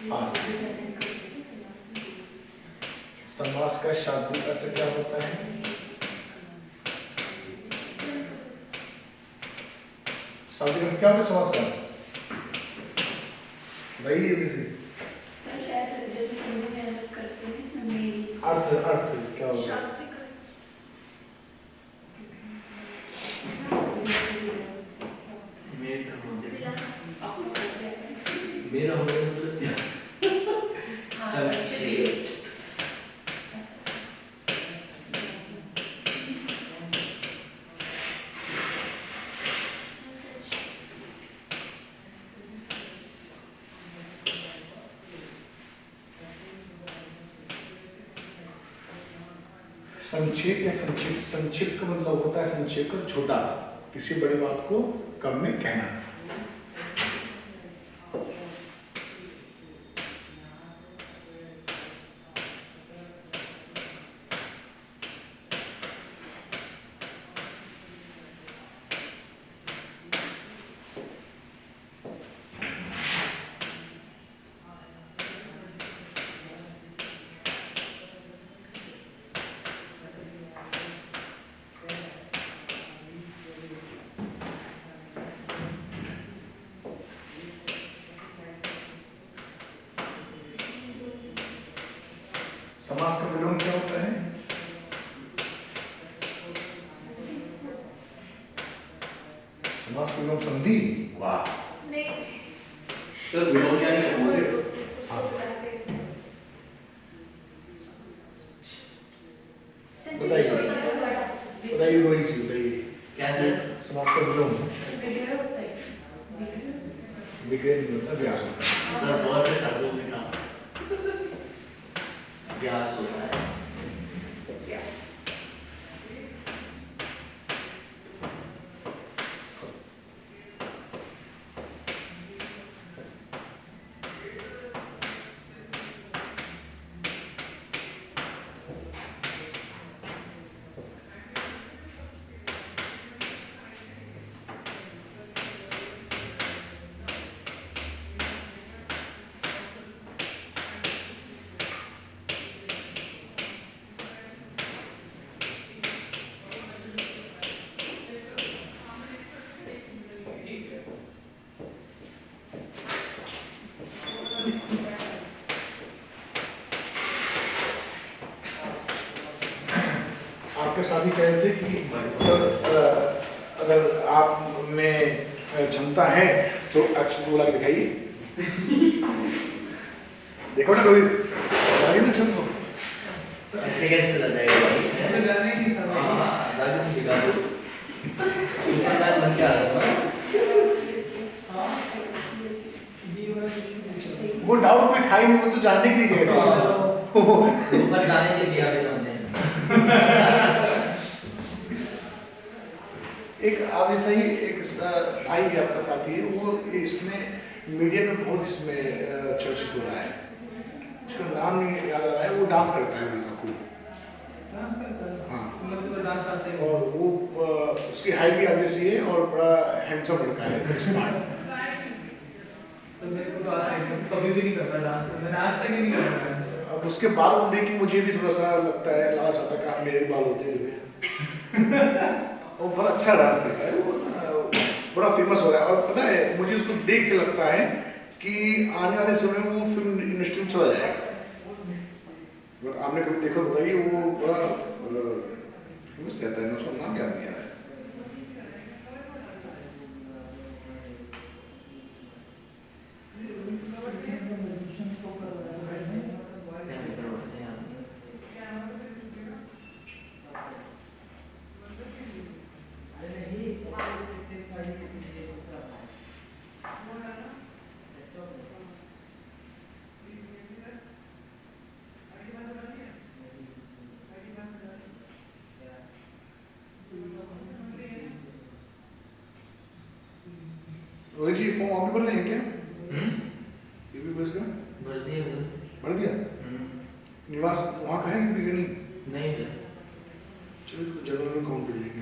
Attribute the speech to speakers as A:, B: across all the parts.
A: हाँ, समास का शाब्दिक अर्थ क्या होता है? शाब्दिक अर्थ क्या होता है समास का? वही अर्थ अर्थ क्या होता है?
B: मेरा होने मतलब क्या?
A: संक्षेप या संक्षिप्त, संक्षिप्त का मतलब होता है संक्षेप कर छोटा, किसी बड़ी बात को कम में कहना। समास का विलोम क्या होता है? समास का विलोम संधि। वाह,
B: सर विलोम क्या है? अपोजिट।
A: बताइए बताइए रोहित जी, बताइए
B: क्या सर?
A: समास का विलोम विग्रह नहीं होता, व्यास होता है।
B: सर बहुत से शब्दों में काम व्यास होता है।
A: आपके साथी कह रहे थे कि सर अगर आप में क्षमता है तो अक्षर बोला के दिखाइए। देखो ना रोहित, बताइए ना क्षमता।
B: ऐसे कैसे चला जाएगा भाई? हाँ, दादी दिखा दो। सुपरमैन बन के आ रहा हूँ।
A: वो डाउट में खाई नहीं, वो तो जानने के लिए गए थे।
B: ऊपर जाने के दिया भी हमने।
A: एक आप ऐसा ही एक भाई है आपका साथी है, वो इसमें मीडिया में बहुत इसमें चर्चित हो रहा है, उसका नाम नहीं याद आ रहा है, वो डांस करता है वहाँ खूब। हाँ, और वो उसकी हाइट भी आप जैसी है और बड़ा हैंडसम लड़का है, स्मार्ट।
C: कभी भी नहीं करता डांस, मैंने आज तक ही नहीं करता डांस।
A: अब उसके बाल को देख के मुझे भी थोड़ा सा लगता है, लालच आता है कि मेरे बाल होते हुए। वो बहुत अच्छा डांस करता है, वो बड़ा फेमस हो रहा है। और पता है मुझे उसको देख के लगता है कि आने वाले समय में वो फिल्म इंडस्ट्री में चला जाएगा। और आपने कभी देखा होगा कि वो बड़ा फेमस कहता है, उसका नाम याद नहीं आ रहा है। रोहित जी फॉर्म आप भी भर रहे हैं क्या? यूपी बस का भर दिया? निवास वहाँ का है कि नहीं?
B: नहीं।
A: चलो तो जगह में काउंट कर लेंगे।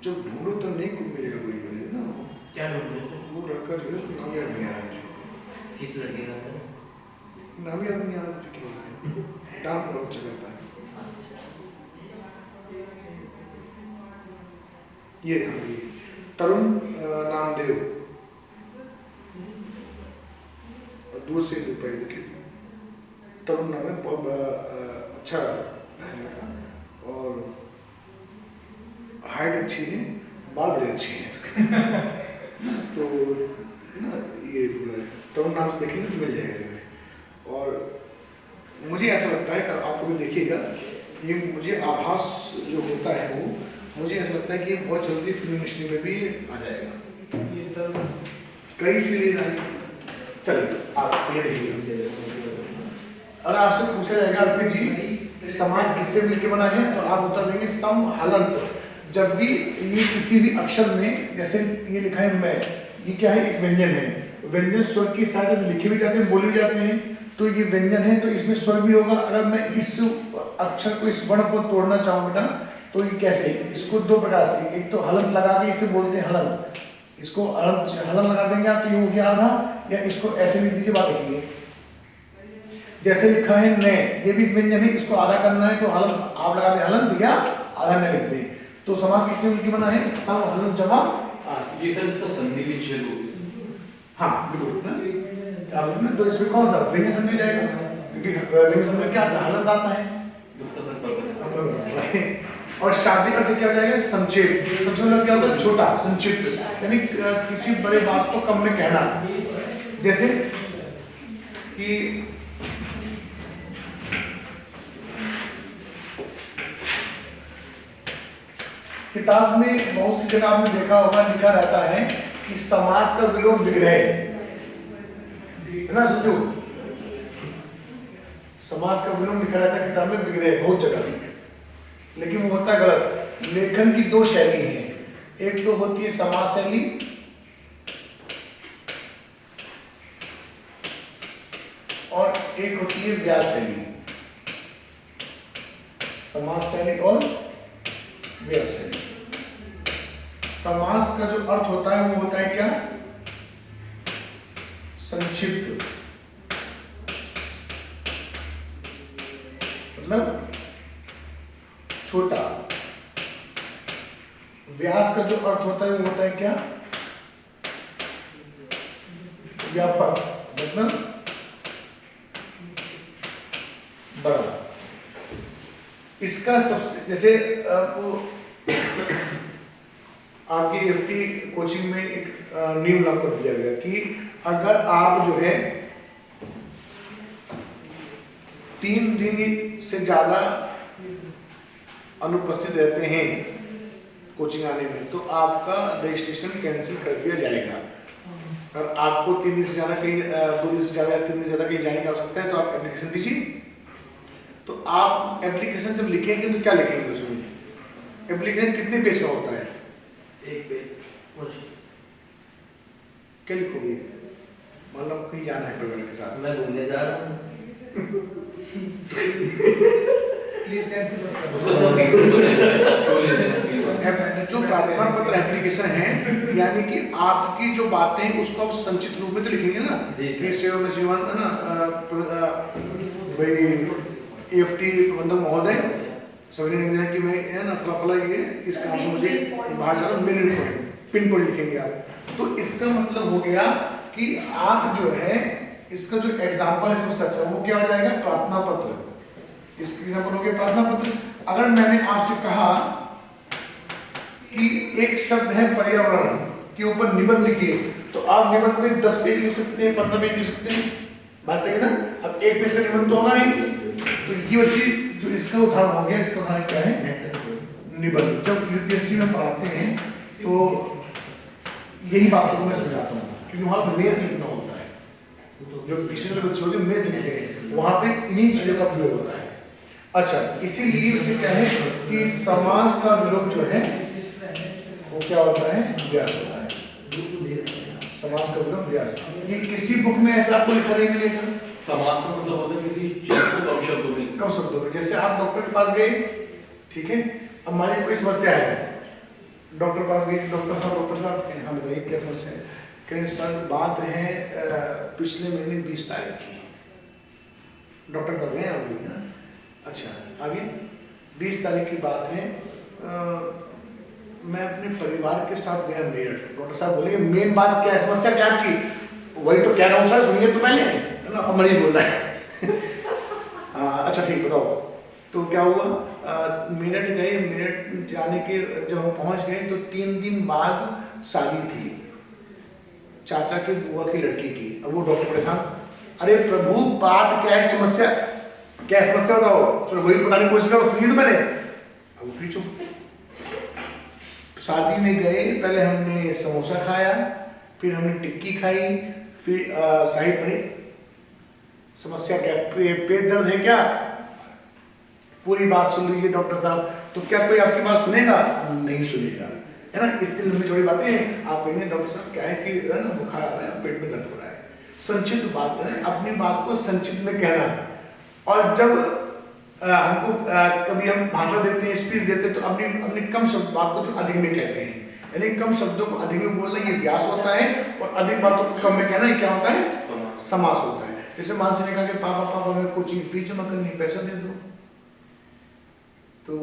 A: जब ढूंढो तो नहीं कुछ मिलेगा, कोई मिलेगा ना।
B: क्या ढूंढ रहे थे?
A: वो लड़का जो है उसका नाम याद नहीं आ रहा मुझे,
B: किस लड़के का सर?
A: नाम याद नहीं आ रहा था क्या होता है, डांस बहुत अच्छा करता है। ये तरुण नामदेव, दूर से दूर पे देखिए, तरुण नाम है, बहुत अच्छा है लड़का और हाइट अच्छी है, बाल बड़े अच्छे हैं इसके तो ना ये तरुण नाम से देखेंगे तो मिल जाएगा। और मुझे ऐसा लगता है कि आपको भी देखिएगा, ये मुझे आभास जो होता है वो मुझे ऐसा लगता है कि बहुत जल्दी फिल्म इंडस्ट्री में भी आ जाएगा।
C: ये तो
A: कई इसलिए चलिए आप ये देखिए, अगर आपसे पूछा जाएगा अर्पित जी समाज किससे मिलकर बना है तो आप उत्तर देंगे सम हलंत। जब भी ये किसी भी अक्षर में, जैसे ये लिखा है मैं, ये क्या है, एक व्यंजन है, व्यंजन स्वर की सहायता से लिखे भी जाते हैं, बोले भी जाते हैं, तो ये व्यंजन है तो इसमें स्वर भी होगा। अगर मैं इस अक्षर को, इस वर्ण को तोड़ना चाहूँ बेटा तो ये कैसे, इसको दो प्रकार से, एक तो हलंत लगा के इसे बोलते हैं हलंत, इसको हलन लगा देंगे आप तो ये हो गया आधा, या इसको ऐसे लिख दीजिए, बात देखिए जैसे लिखा है ने, ये भी व्यंजन है, इसको आधा करना है तो हलन आप लगा दें हलंत या आधा न लिख दें। तो समाज किससे मिलकर बना है, सम हलन जमा आस।
D: ये सर इसका संधि विच्छेद हो।
A: हाँ बिल्कुल, तो इसमें कौन सा व्यंजन संधि जाएगा, क्योंकि व्यंजन संधि में क्या आता है, हलंत आता है।
D: उसका सर पकड़
A: और शाब्दिक अर्थ क्या हो जाएगा, संक्षेप। संक्षेप मतलब क्या होता है, छोटा, संक्षिप्त, यानी किसी बड़े बात को कम में कहना। जैसे कि किताब में बहुत सी जगह आपने देखा होगा, लिखा रहता है कि समाज का विलोम विग्रह है ना, समझो, समाज का विलोम लिखा रहता है किताब में विग्रह बहुत जगह, लेकिन वो होता है गलत। लेखन की दो शैली हैं, एक तो होती है समाज शैली और एक होती है व्यास शैली। समाज शैली और व्यास शैली। समास का जो अर्थ होता है वो होता है क्या, संक्षिप्त, मतलब छोटा। व्यास का जो अर्थ होता है वो होता है क्या, व्यापक, मतलब बड़ा। इसका सबसे, जैसे आपको आपकी एफटी कोचिंग में एक नियम लागू कर दिया गया कि अगर आप जो है 3 दिन से ज्यादा अनुपस्थित रहते हैं कोचिंग आने में तो आपका रजिस्ट्रेशन कैंसिल कर दिया जाएगा। और आपको 3 दिन से ज्यादा कहीं 2 दिन से ज्यादा या 3 दिन से ज्यादा कहीं जाने की आवश्यकता है तो आप एप्लीकेशन दीजिए। तो आप एप्लीकेशन जब लिखेंगे तो क्या लिखेंगे उसमें, एप्लीकेशन कितने पेज का होता है,
B: 1 पेज।
A: क्या लिखोगे, मतलब कहीं जाना है परिवार के साथ,
B: मैं घूमने जा रहा हूँ,
C: प्लीज कैंसिल मत करो।
D: उसका सर रीजन तो नहीं है,
A: जो प्रार्थना पत्र एप्लीकेशन है, यानी कि आपकी जो बातें हैं उसको आप संक्षिप्त रूप में तो लिखेंगे ना कि सेवा में जीवन है ना भाई एफटी प्रबंधक महोदय सभी ने कि मैं है ना फला ये इस काम से मुझे बाहर जाना, मेन पॉइंट पिन पॉइंट लिखेंगे आप। तो इसका मतलब हो गया कि आप जो है इसका जो एग्जाम्पल है सबसे अच्छा वो क्या हो जाएगा, प्रार्थना पत्र। इसका एग्जाम्पल हो गया प्रार्थना पत्र। अगर मैंने आपसे कहा कि एक शब्द है पर्यावरण के ऊपर निबंध लिखिए तो आप निबंध में 10 पेज लिख सकते हैं, 15 पेज लिख सकते हैं, बात सही है ना। अब 1 पेज का निबंध तो होगा नहीं, तो ये बच्ची जो इसका उदाहरण हो गया, इसका उदाहरण क्या है, निबंध। जब यूपीएससी में पढ़ाते हैं तो यही बात को मैं समझाता हूँ, क्योंकि वहाँ पर मेज लिखना होता है, जो किसी ने बच्चे होते हैं मेज लिखते हैं, वहाँ पे इन्हीं चीजों का प्रयोग होता है। अच्छा, इसीलिए बच्चे क्या है कि समास का विलोम जो है वो क्या होता है, व्यास होता है। समास का विलोम व्यास। ये किसी बुक में ऐसा आपको लिखा नहीं मिलेगा।
D: समास का मतलब होता है किसी चीज को कम शब्दों में,
A: कम शब्दों में। जैसे आप डॉक्टर के पास गए, ठीक है, अब हमारी कोई समस्या है, डॉक्टर पास गई, डॉक्टर साहब हाँ बताइए क्या समस्या है? कहीं सर बात है पिछले महीने 20 तारीख की। डॉक्टर पास गए आप लोग ना? अच्छा आगे 20 तारीख की बात है। मैं अपने परिवार के साथ गया मेरठ। डॉक्टर साहब बोले मेन बात क्या है, समस्या क्या आपकी? वही तो कह रहा हूँ सर, सुनिए तो पहले, है ना? मरीज बोल रहा है अच्छा ठीक बताओ। तो क्या हुआ, मेरठ गए, मेरठ जाने के जब हम पहुंच गए तो 3 दिन बाद शादी थी चाचा के बुआ की लड़की की। अब वो डॉक्टर परेशान, अरे प्रभु बात क्या है, समस्या क्या है, समस्या बताओ सर। वही बताने की कोशिश करो, सुनिए तो पहले। अब फिर चुप। शादी में गए, पहले हमने समोसा खाया, फिर हमने टिक्की खाई, फिर शाही पनीर। समस्या क्या, पेट दर्द है क्या? पूरी बात सुन लीजिए डॉक्टर साहब। तो क्या कोई आपकी बात सुनेगा? नहीं सुनेगा, है ना? इतनी लंबी चौड़ी बातें आप कहेंगे डॉक्टर साहब क्या है कि है ना बुखार आ रहा है, पेट में दर्द हो रहा है। संक्षिप्त बात करें, अपनी बात को संक्षिप्त में कहना। और जब हमको कभी हम भाषण देते हैं, स्पीच देते हैं, तो अपनी कम शब्द बात को जो अधिक में कहते हैं, यानी कम शब्दों को अधिक में बोलना ये व्यास होता है, और अधिक बातों को कम में कहना ये क्या होता है? समास होता है। जैसे मान ने कहा कि पापा पापा मेरे को चीज फीस जमा करनी, पैसा दे दो। तो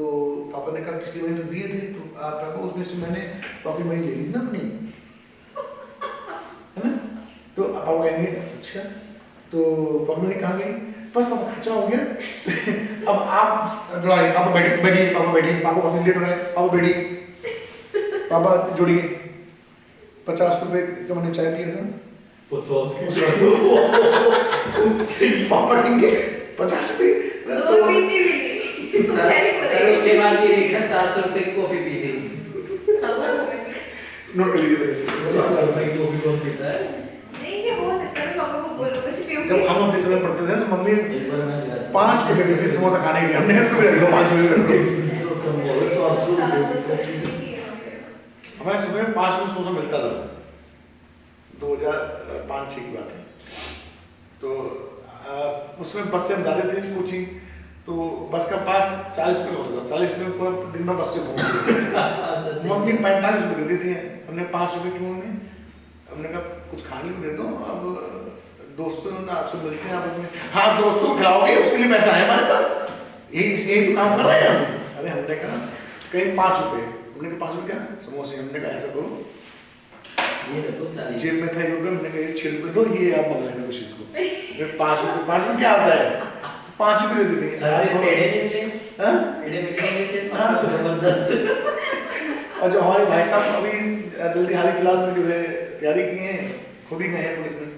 A: पापा ने कहा पिछले महीने तो दिए थे, तो पापा उसमें से मैंने पॉकेट मनी ले ली ना अपनी, है ना? तो पापा कहेंगे अच्छा, तो पॉकेट मनी कहाँ गई? बस पापा खर्चा हो गया अब आप जुड़ाइए, पापा बैठिए बैठिए, पापा बैठिए, पापा ऑफिस लेट हो रहा है, पापा बैठिए, पापा जुड़िए। 50 रुपए का मैंने चाय पिया था, पापा कहेंगे 50 रुपए
B: सर उसके बाद ये देखना 400 रुपए की कॉफी पी थी।
A: नोट कर लीजिए।
B: 400 रुपए की कॉफी कौन पीता है?
E: नहीं ये हो सकता है, पापा को बोलो वैसे पियोगे।
A: जब हम अपने समय पढ़ते थे तो मम्मी
B: एक बार मैं गया था।
A: 5 रुपए देती थी समोसा खाने के लिए, हमने इसको भी रख लो 5 रुपए रख लो। हमारे सुबह में 5 रुपए समोसा मिलता था, 2005-6 की बात है। तो उसमें बस से हम जाते थे कोचिंग, तो बस का पास 40 रुपये होता था, 40 रुपये को दिन में बस से घूमते। मम्मी 45 रुपये देती थी, हमने 5 रुपये की मम्मी, हमने कहा कुछ खाने को दे दो, अब दोस्तों ने आपसे मिलते हैं, आप हाँ दोस्तों को खिलाओगे उसके लिए पैसा है हमारे पास, यही तो काम कर रहे हैं हम। अरे हमने कहा कहीं 5 रुपये, हमने कहा 5 रुपये क्या समोसे, हमने कहा ऐसा करो जेब में था ₹1, हमने कहा 6 रुपये दो, ये आप मंगा लेना उसी को। 5 रुपये क्या आता है, 5 रुपये दे देंगे।
B: पेड़े नहीं मिले, पेड़े मिले जबरदस्त।
A: और जो हमारे भाई साहब अभी जल्दी हाल ही फिलहाल में जो है तैयारी की है, खुद ही गए हैं पुलिस में,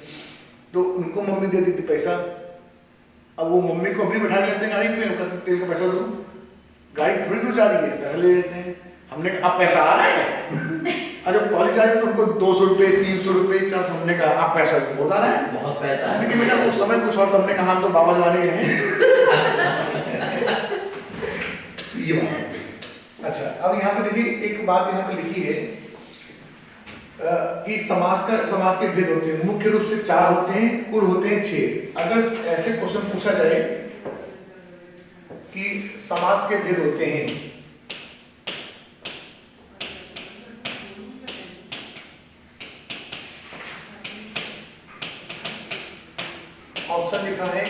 A: तो उनको मम्मी दे देती पैसा। अब वो मम्मी को अभी बैठा लेते हैं गाड़ी में, कहते तेल का पैसा दो, गाड़ी थोड़ी दूर जा रही है, पैसा ले लेते हैं। हमने कहा अब पैसा आ रहा है, अरे कॉलेज आए तो उनको 200 रुपये 300 रुपये 400, हमने कहा आप पैसा बहुत आ रहा है,
B: बहुत पैसा है।
A: लेकिन बेटा उस समय कुछ और, हमने कहा हम तो बाबा जमाने के हैं ये बात है। अच्छा अब यहाँ पे देखिए एक बात यहाँ पे लिखी है कि समास के भेद होते हैं, मुख्य रूप से 4 होते हैं, कुल होते हैं 6। अगर ऐसे क्वेश्चन पूछा जाए कि समास के भेद होते हैं, ऑप्शन लिखा है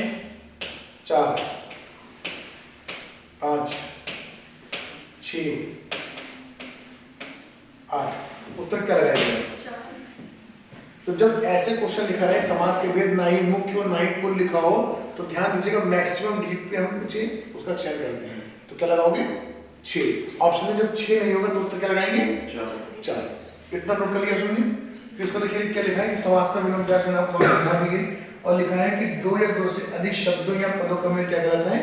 A: 4 5 6 8, उत्तर क्या लगाएंगे? तो जब ऐसे क्वेश्चन लिखा है समास के भेद, ना ही मुख्य और ना ही कुल लिखा हो, तो ध्यान दीजिएगा मैक्सिमम डिजिट पे हम पूछे उसका चयन करते हैं, तो क्या लगाओगे 6। ऑप्शन में जब 6 नहीं होगा तो उत्तर क्या लगाएंगे 4। इतना नोट कर लिया सुनिए। फिर उसको देखिए क्या लिखा है कि समास का विलोम क्या है, आपको समझा दीजिए। और लिखा है कि 2 या 2 से अधिक शब्दों या पदों का मेल क्या कहलाता है,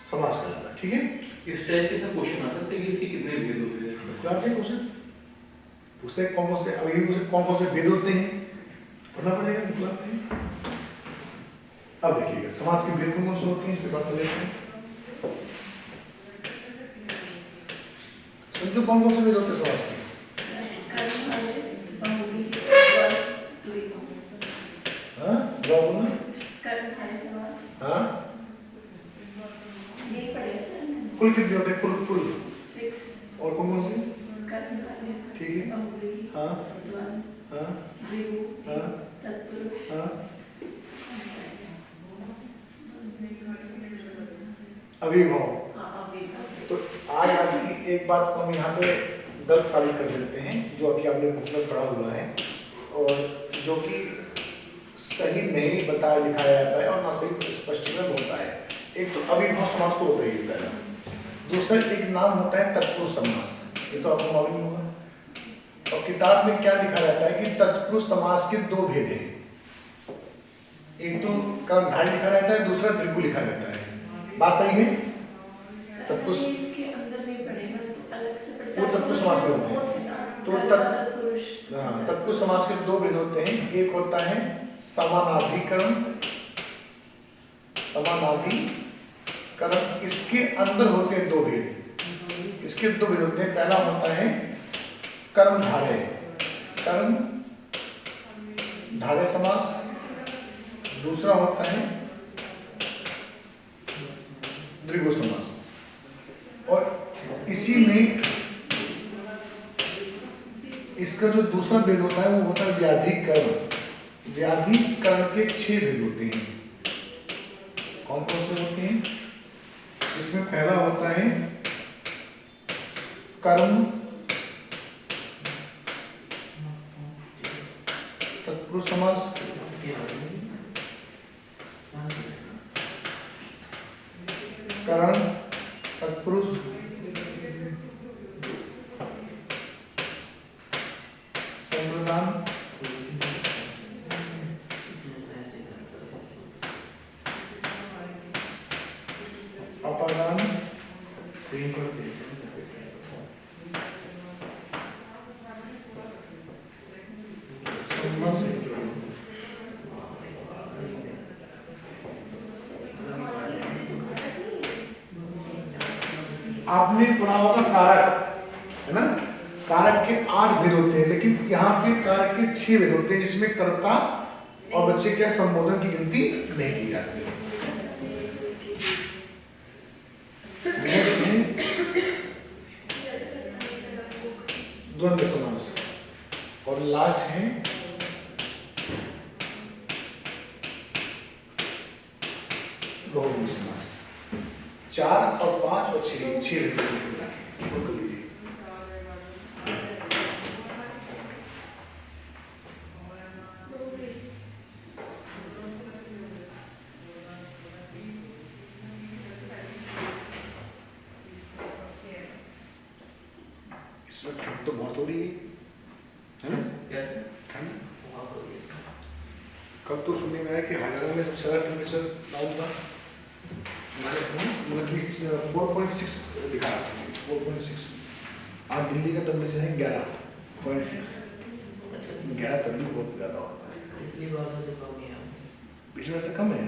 A: समास कहलाता है। ठीक है,
D: इस टाइप के सब क्वेश्चन आ सकते हैं कि इसके कितने भेद होते हैं?
A: आपके क्वेश्चन पूछते हैं कौन से, अब ये पूछते कौन से भेद होते हैं, पढ़ना पड़ेगा, निकलाते हैं। अब देखिएगा समास के भेद कौन से होते हैं, इस पे बात कर लेते हैं। समझो कौन से भेद होते हैं समास के। हाँ जवाब बोलना। हाँ कुल कितने होते हैं, कुल 6। और कौन से? ठीक है। हाँ हाँ हाँ हाँ। अविभाव। तो आज आपकी एक बात को हम यहाँ पे गलत साबित कर देते हैं, जो अभी आपने बुक में पढ़ा हुआ है और जो कि सही नहीं बताया लिखाया जाता है और ना सही स्पष्टीकरण होता है। एक तो अविभाव समास तो होता ही होता है, दूसरा एक नाम होता है तत्पुरुष समास, ये तो आपको मालूम होगा। और किताब में क्या लिखा जाता है कि तत्पुरुष समास के दो भेद हैं, एक तो कर्मधारय लिखा रहता है, दूसरा द्विगु लिखा रहता है। बात सही है? तत्पुरुष
F: इसके अंदर भी पढ़ेगा तो अलग से पढ़ता
A: वो
F: है।
A: तत्पुरुष समास में होते हैं। तो तत्पुरुष समास के दो भेद होते हैं, एक होता है समानाधिकरण, समानाधिकरण, इसके अंदर होते हैं दो भेद, इसके दो भेद होते हैं। पहला होता है कर्मधारय, कर्मधारय समास, दूसरा होता है द्विगु समास। और इसी में इसका जो दूसरा भेद होता है वो होता है व्याधिकरण। व्याधिकरण के 6 भेद होते हैं। कौन कौन से होते हैं? इसमें पहला होता है कर्म तत्पुरुष समास, करण तत्पुरुष, संप्रदान, अपादान, संबंध, आपने पढ़ा होगा कारक, है ना? कारक के 8 भेद होते हैं, लेकिन यहाँ पे कारक के 6 भेद होते हैं, जिसमें कर्ता और बच्चे के संबोधन की गिनती नहीं की जाती है। नेक्स्ट है द्वंद्व समास और लास्ट है बहुवचन समास। 4 और 5 और 6 कर लीजिए। इसमें ठंड तो बहुत हो रही है ना?
B: कैसे?
A: ठंड
B: बहुत हो रही है।
A: कल तो सुनने में आया कि हरियाणा में सबसे ज़्यादा टेम्परेचर डाउन था, मतलब कि 4.6 दिखा रहा था, 4.6। आज दिल्ली का टेम्परेचर है 11.6। 11 तक भी बहुत ज़्यादा होता है।
B: पिछली बार से कम ही है।
A: पिछले बार से कम है।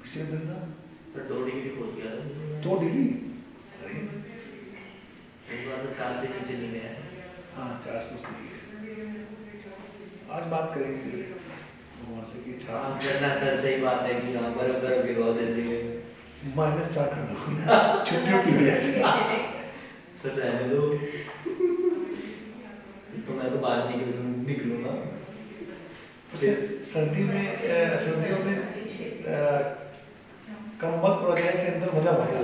A: पिछले दिन था
B: तो 2 डिग्री पहुंच गया था।
A: 2 डिग्री। अरे
B: इस बार तो 4 से नीचे नहीं गया।
A: हाँ 4 से नीचे है। आज बात करेंगे वहाँ से कि 4 से
B: हाँ सर सही बात है कि यहाँ बर्फ गिरवा देते हैं।
A: -4 कर दो, छुट्टी हो जाए।
B: सर रहने दो, तो मैं तो बाहर निकलूंगा।
A: अच्छा सर्दियों में कंबल रजाई के अंदर मजा आता है।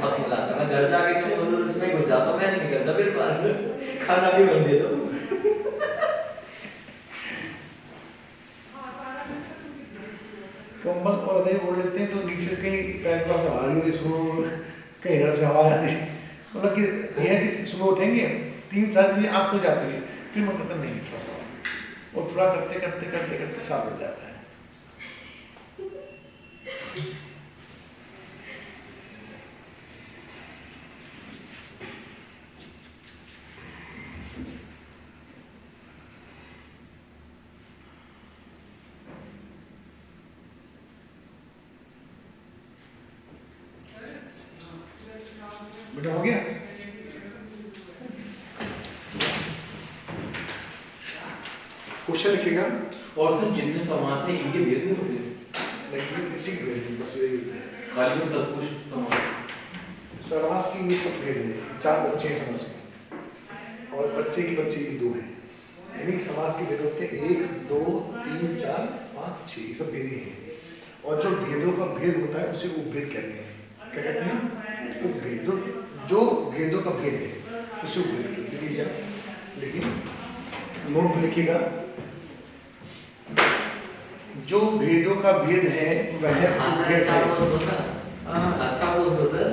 B: बहुत मजा आता है। मैं घर जाके कंबल उसमें घुस जाता हूँ, मैं नहीं निकलता फिर बाहर। खाना भी वहीं दे दो।
A: कंबल और रजाई ओढ़ लेते हैं तो नीचे कहीं पैर पर हवा नहीं होती, कहीं इधर से हवा आती है। मतलब कि यह कि सुबह उठेंगे 3-4 बजे आँख खुल जाती है, फिर मन करता नहीं थोड़ा सा, और थोड़ा करते 7 बज जाता है। बेटा हो गया? क्वेश्चन लिखिएगा।
D: और सर जितने समास है इनके भेद नहीं होते,
A: नहीं इसी के भेद बस यही
D: खाली बस तत्पुरुष समास।
A: समास की ये सब भेद है, 4 बच्चे हैं समास के। बच्चे की 2 हैं, यानी समास के भेद होते हैं 1, 2, 3, 4, 5, 6, ये सब भेद ही हैं। और जो भेदों का भेद होता है उसे उपभेद कहते हैं। क्या कहते हैं? उपभेद। जो भेदों का भेद है उसे उपभेद कहते हैं। लिख लीजिए, देखिए नोट में लिखिएगा, जो भेदों का भेद है वह उपभेद
B: अच्छा
A: है।
B: बोल दो ना, अच्छा बोल दो सर।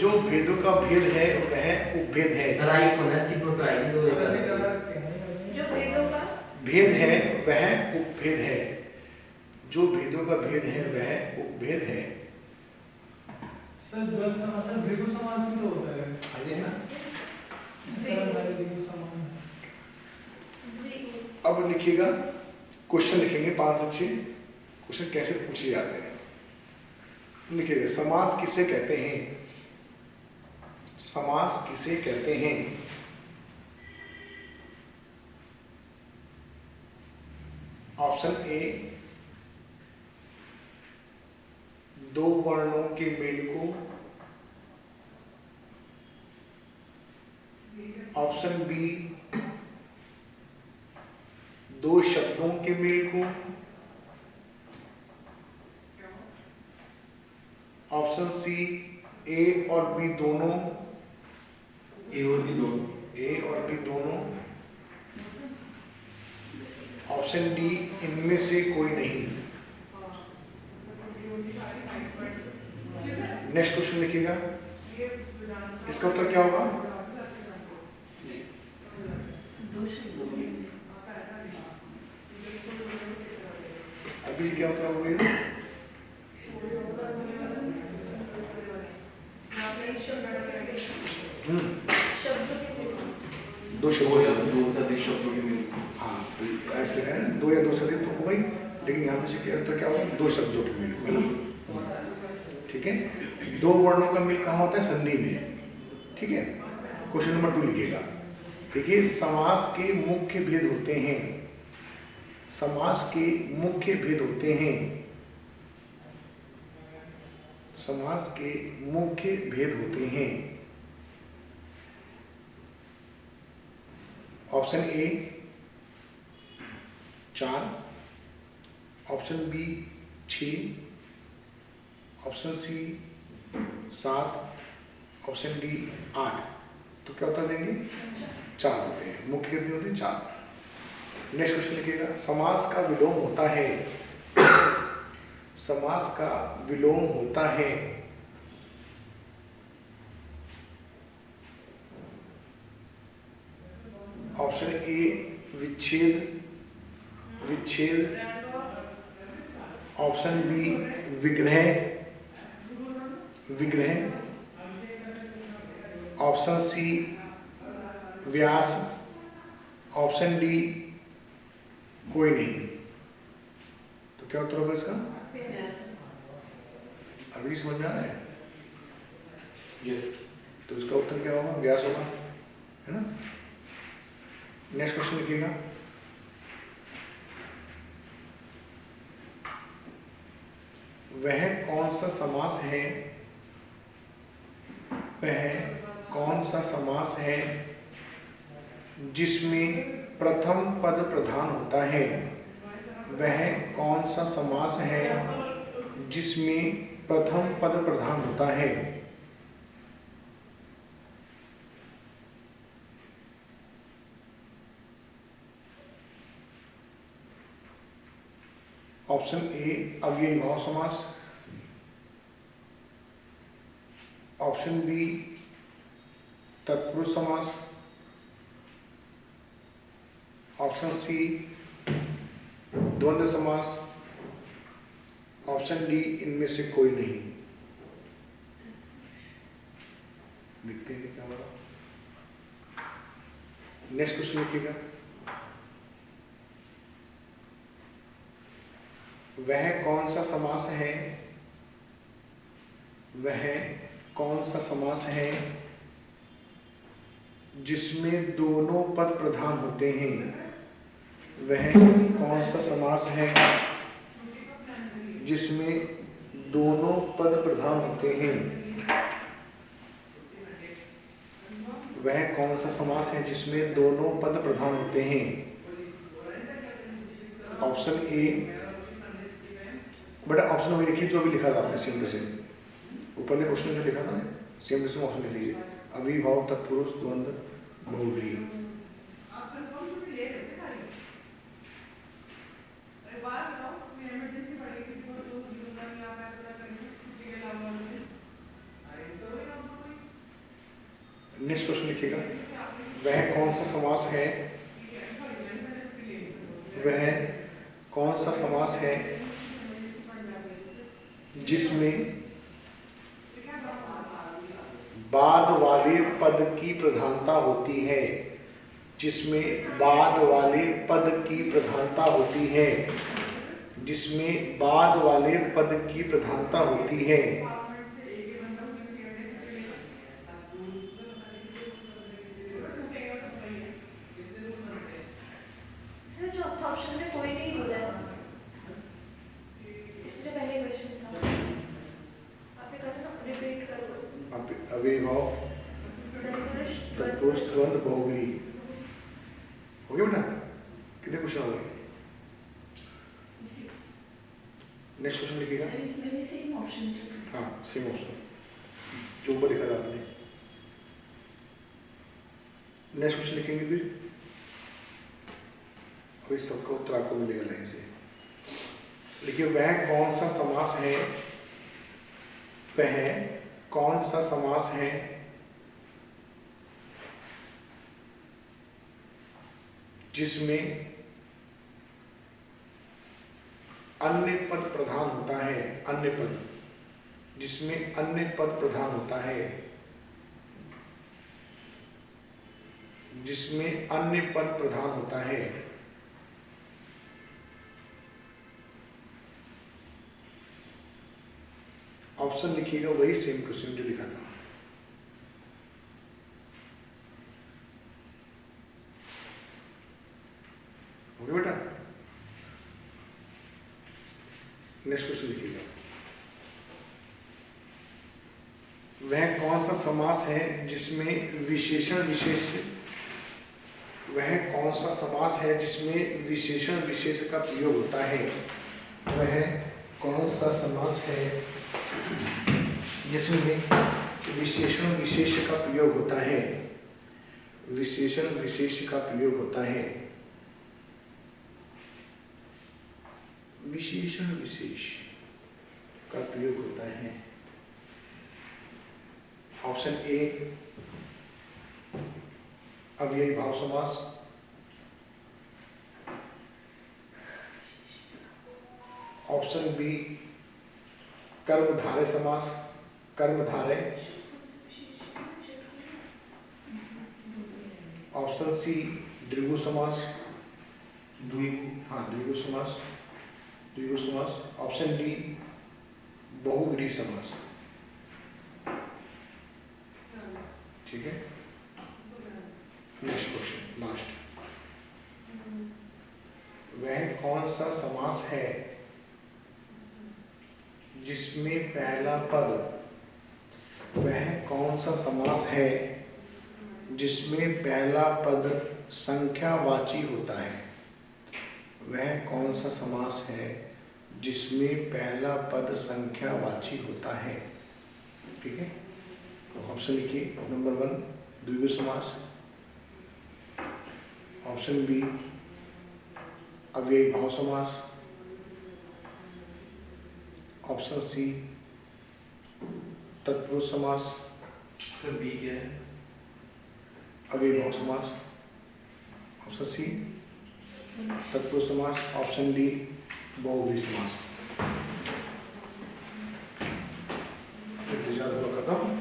A: जो भेदों का भेद है वह उपभेद है।
B: सर आई फोन अच्छी फोटो आएगी तो
E: जो भेदों का
A: भेद है वह उपभेद है। जो भेदों का भेद है वह उपभेद है।
C: सर द्वंद्व समास, सर भृगु समास भी तो होता है।
A: आइए ना,
C: भृगु समास।
A: अब लिखिएगा, क्वेश्चन लिखेंगे 5 से 6 क्वेश्चन कैसे पूछे जाते हैं। लिखिएगा, समास किसे कहते हैं? समास किसे कहते हैं? ऑप्शन ए, 2 वर्णों के मेल को। ऑप्शन बी, 2 शब्दों के मेल को। ऑप्शन सी, ए और बी दोनों।
D: ए और बी दोनों।
A: ए और बी दोनों। ऑप्शन डी, इनमें से कोई नहीं। नेक्स्ट क्वेश्चन लिखिएगा, इसका उत्तर क्या होगा? अभी क्या उत्तर होगा? दो शब्दों
D: दो या दो से अधिक शब्दों के मेल।
A: हाँ, तो ऐसे है 2 या 2 से अधिक तो हो गई, लेकिन यहाँ पे से क्या उत्तर क्या होगा? 2 शब्दों के मेल। ठीक है, 2 वर्णों का मेल कहाँ होता है? संधि में। ठीक है, क्वेश्चन नंबर 2 लिखिएगा। देखिए, समास के मुख्य भेद होते हैं। समास के मुख्य भेद होते हैं। समास के मुख्य भेद होते हैं। Option A 4, option B 6, option C 7, option D 8। तो क्या उत्तर देंगे? 4 होते हैं, मुख्य कितने होते हैं? 4। नेक्स्ट क्वेश्चन लिखिएगा, समास का विलोम होता है। समास का विलोम होता है। ऑप्शन ए विच्छेद, विच्छेद। ऑप्शन बी विग्रह, विग्रह। ऑप्शन सी व्यास। ऑप्शन डी कोई नहीं। तो क्या उत्तर होगा इसका? अभी समझ में आ रहा है?
D: यस।
A: तो इसका उत्तर क्या होगा? व्यास होगा, है ना। नेक्स्ट क्वेश्चन लिखिएगा, वह कौन सा समास है? वह कौन सा समास है जिसमें प्रथम पद प्रधान होता है? वह कौन सा समास है जिसमें प्रथम पद प्रधान होता है? ऑप्शन ए अव्ययी भाव समास। ऑप्शन बी तत्पुरुष समास। ऑप्शन सी द्वंद्व समास। ऑप्शन डी इनमें से कोई नहीं। देखते हैं क्या होगा। नेक्स्ट क्वेश्चन लिखिएगा, वह कौन सा समास है? वह कौन सा समास है जिसमें दोनों पद प्रधान होते हैं? वह कौन सा समास है जिसमें दोनों पद प्रधान होते हैं? वह कौन सा समास है जिसमें दोनों पद प्रधान होते हैं? ऑप्शन ए, बेटा ऑप्शन वही लिखिए जो भी लिखा था आपने, सेम टू सेम ऊपर ने क्वेश्चन जो लिखा था सेम टू सेम ऑप्शन लिख लीजिए। अविभाव, तत्पुरुष, द्वंद्व, बहुव्रीहि। नेक्स्ट क्वेश्चन लिखिएगा, वह कौन सा समास है, वह कौन सा समास है जिसमें बाद वाले पद की प्रधानता होती है? जिसमें बाद वाले पद की प्रधानता होती है, जिसमें बाद वाले पद की प्रधानता होती है।
E: सर चौथा ऑप्शन में कोई नहीं बोला है, इससे पहले क्वेश्चन था, आप एक बार रिपीट करो।
A: अविभाव, तत्पुरुष, द्वंद्व, बहुव्रीहि हो गया बेटा? कितने क्वेश्चन हो गए? नेक्स्ट क्वेश्चन लिखिएगा।
F: सर इसमें भी सेम ऑप्शन
A: हाँ सेम ऑप्शन जो ऊपर लिखा था आपने। नेक्स्ट क्वेश्चन लिखेंगे फिर, अब इस सबका उत्तर आपको मिलेगा लाइन से। देखिए, वह कौन सा समास है, वह कौन सा समास है जिसमें अन्य पद प्रधान होता है? अन्य पद, जिसमें अन्य पद प्रधान होता है, जिसमें अन्य पद प्रधान होता है। ऑप्शन लिखिएगा वही सेम क्वेश्चन जो लिखा था। हो गया बेटा? नेक्स्ट क्वेश्चन लिखिएगा, वह कौन सा समास है जिसमें विशेषण विशेष, वह कौन सा समास है जिसमें विशेषण विशेष का प्रयोग होता है? वह कौन सा समास है जिसमें विशेषण विशेष का प्रयोग होता है? विशेषण विशेष का प्रयोग होता है। विशेषण विशेष का प्रयोग होता है। ऑप्शन ए अव्ययी भाव समास, ऑप्शन बी कर्मधारय समास, कर्मधारय, ऑप्शन सी द्विगु समास, द्विगु समास, द्विगु समास, ऑप्शन डी बहुव्रीहि समास। ठीक है, नेक्स्ट क्वेश्चन लास्ट, वह कौन सा समास है जिसमें पहला पद, वह कौन सा समास है जिसमें पहला पद संख्यावाची होता है? वह कौन सा समास है जिसमें पहला पद संख्यावाची होता है? ठीक है, तो ऑप्शन लिखिए। नंबर 1 द्विगु समास, ऑप्शन बी अव्ययी भाव समास, ऑप्शन सी तत्पुरुष समास,
D: सर बी क्या है?
A: अव्ययी भाव समास, ऑप्शन सी तत्पुरुष समास, ऑप्शन डी बहुव्रीहि समास। खत्म।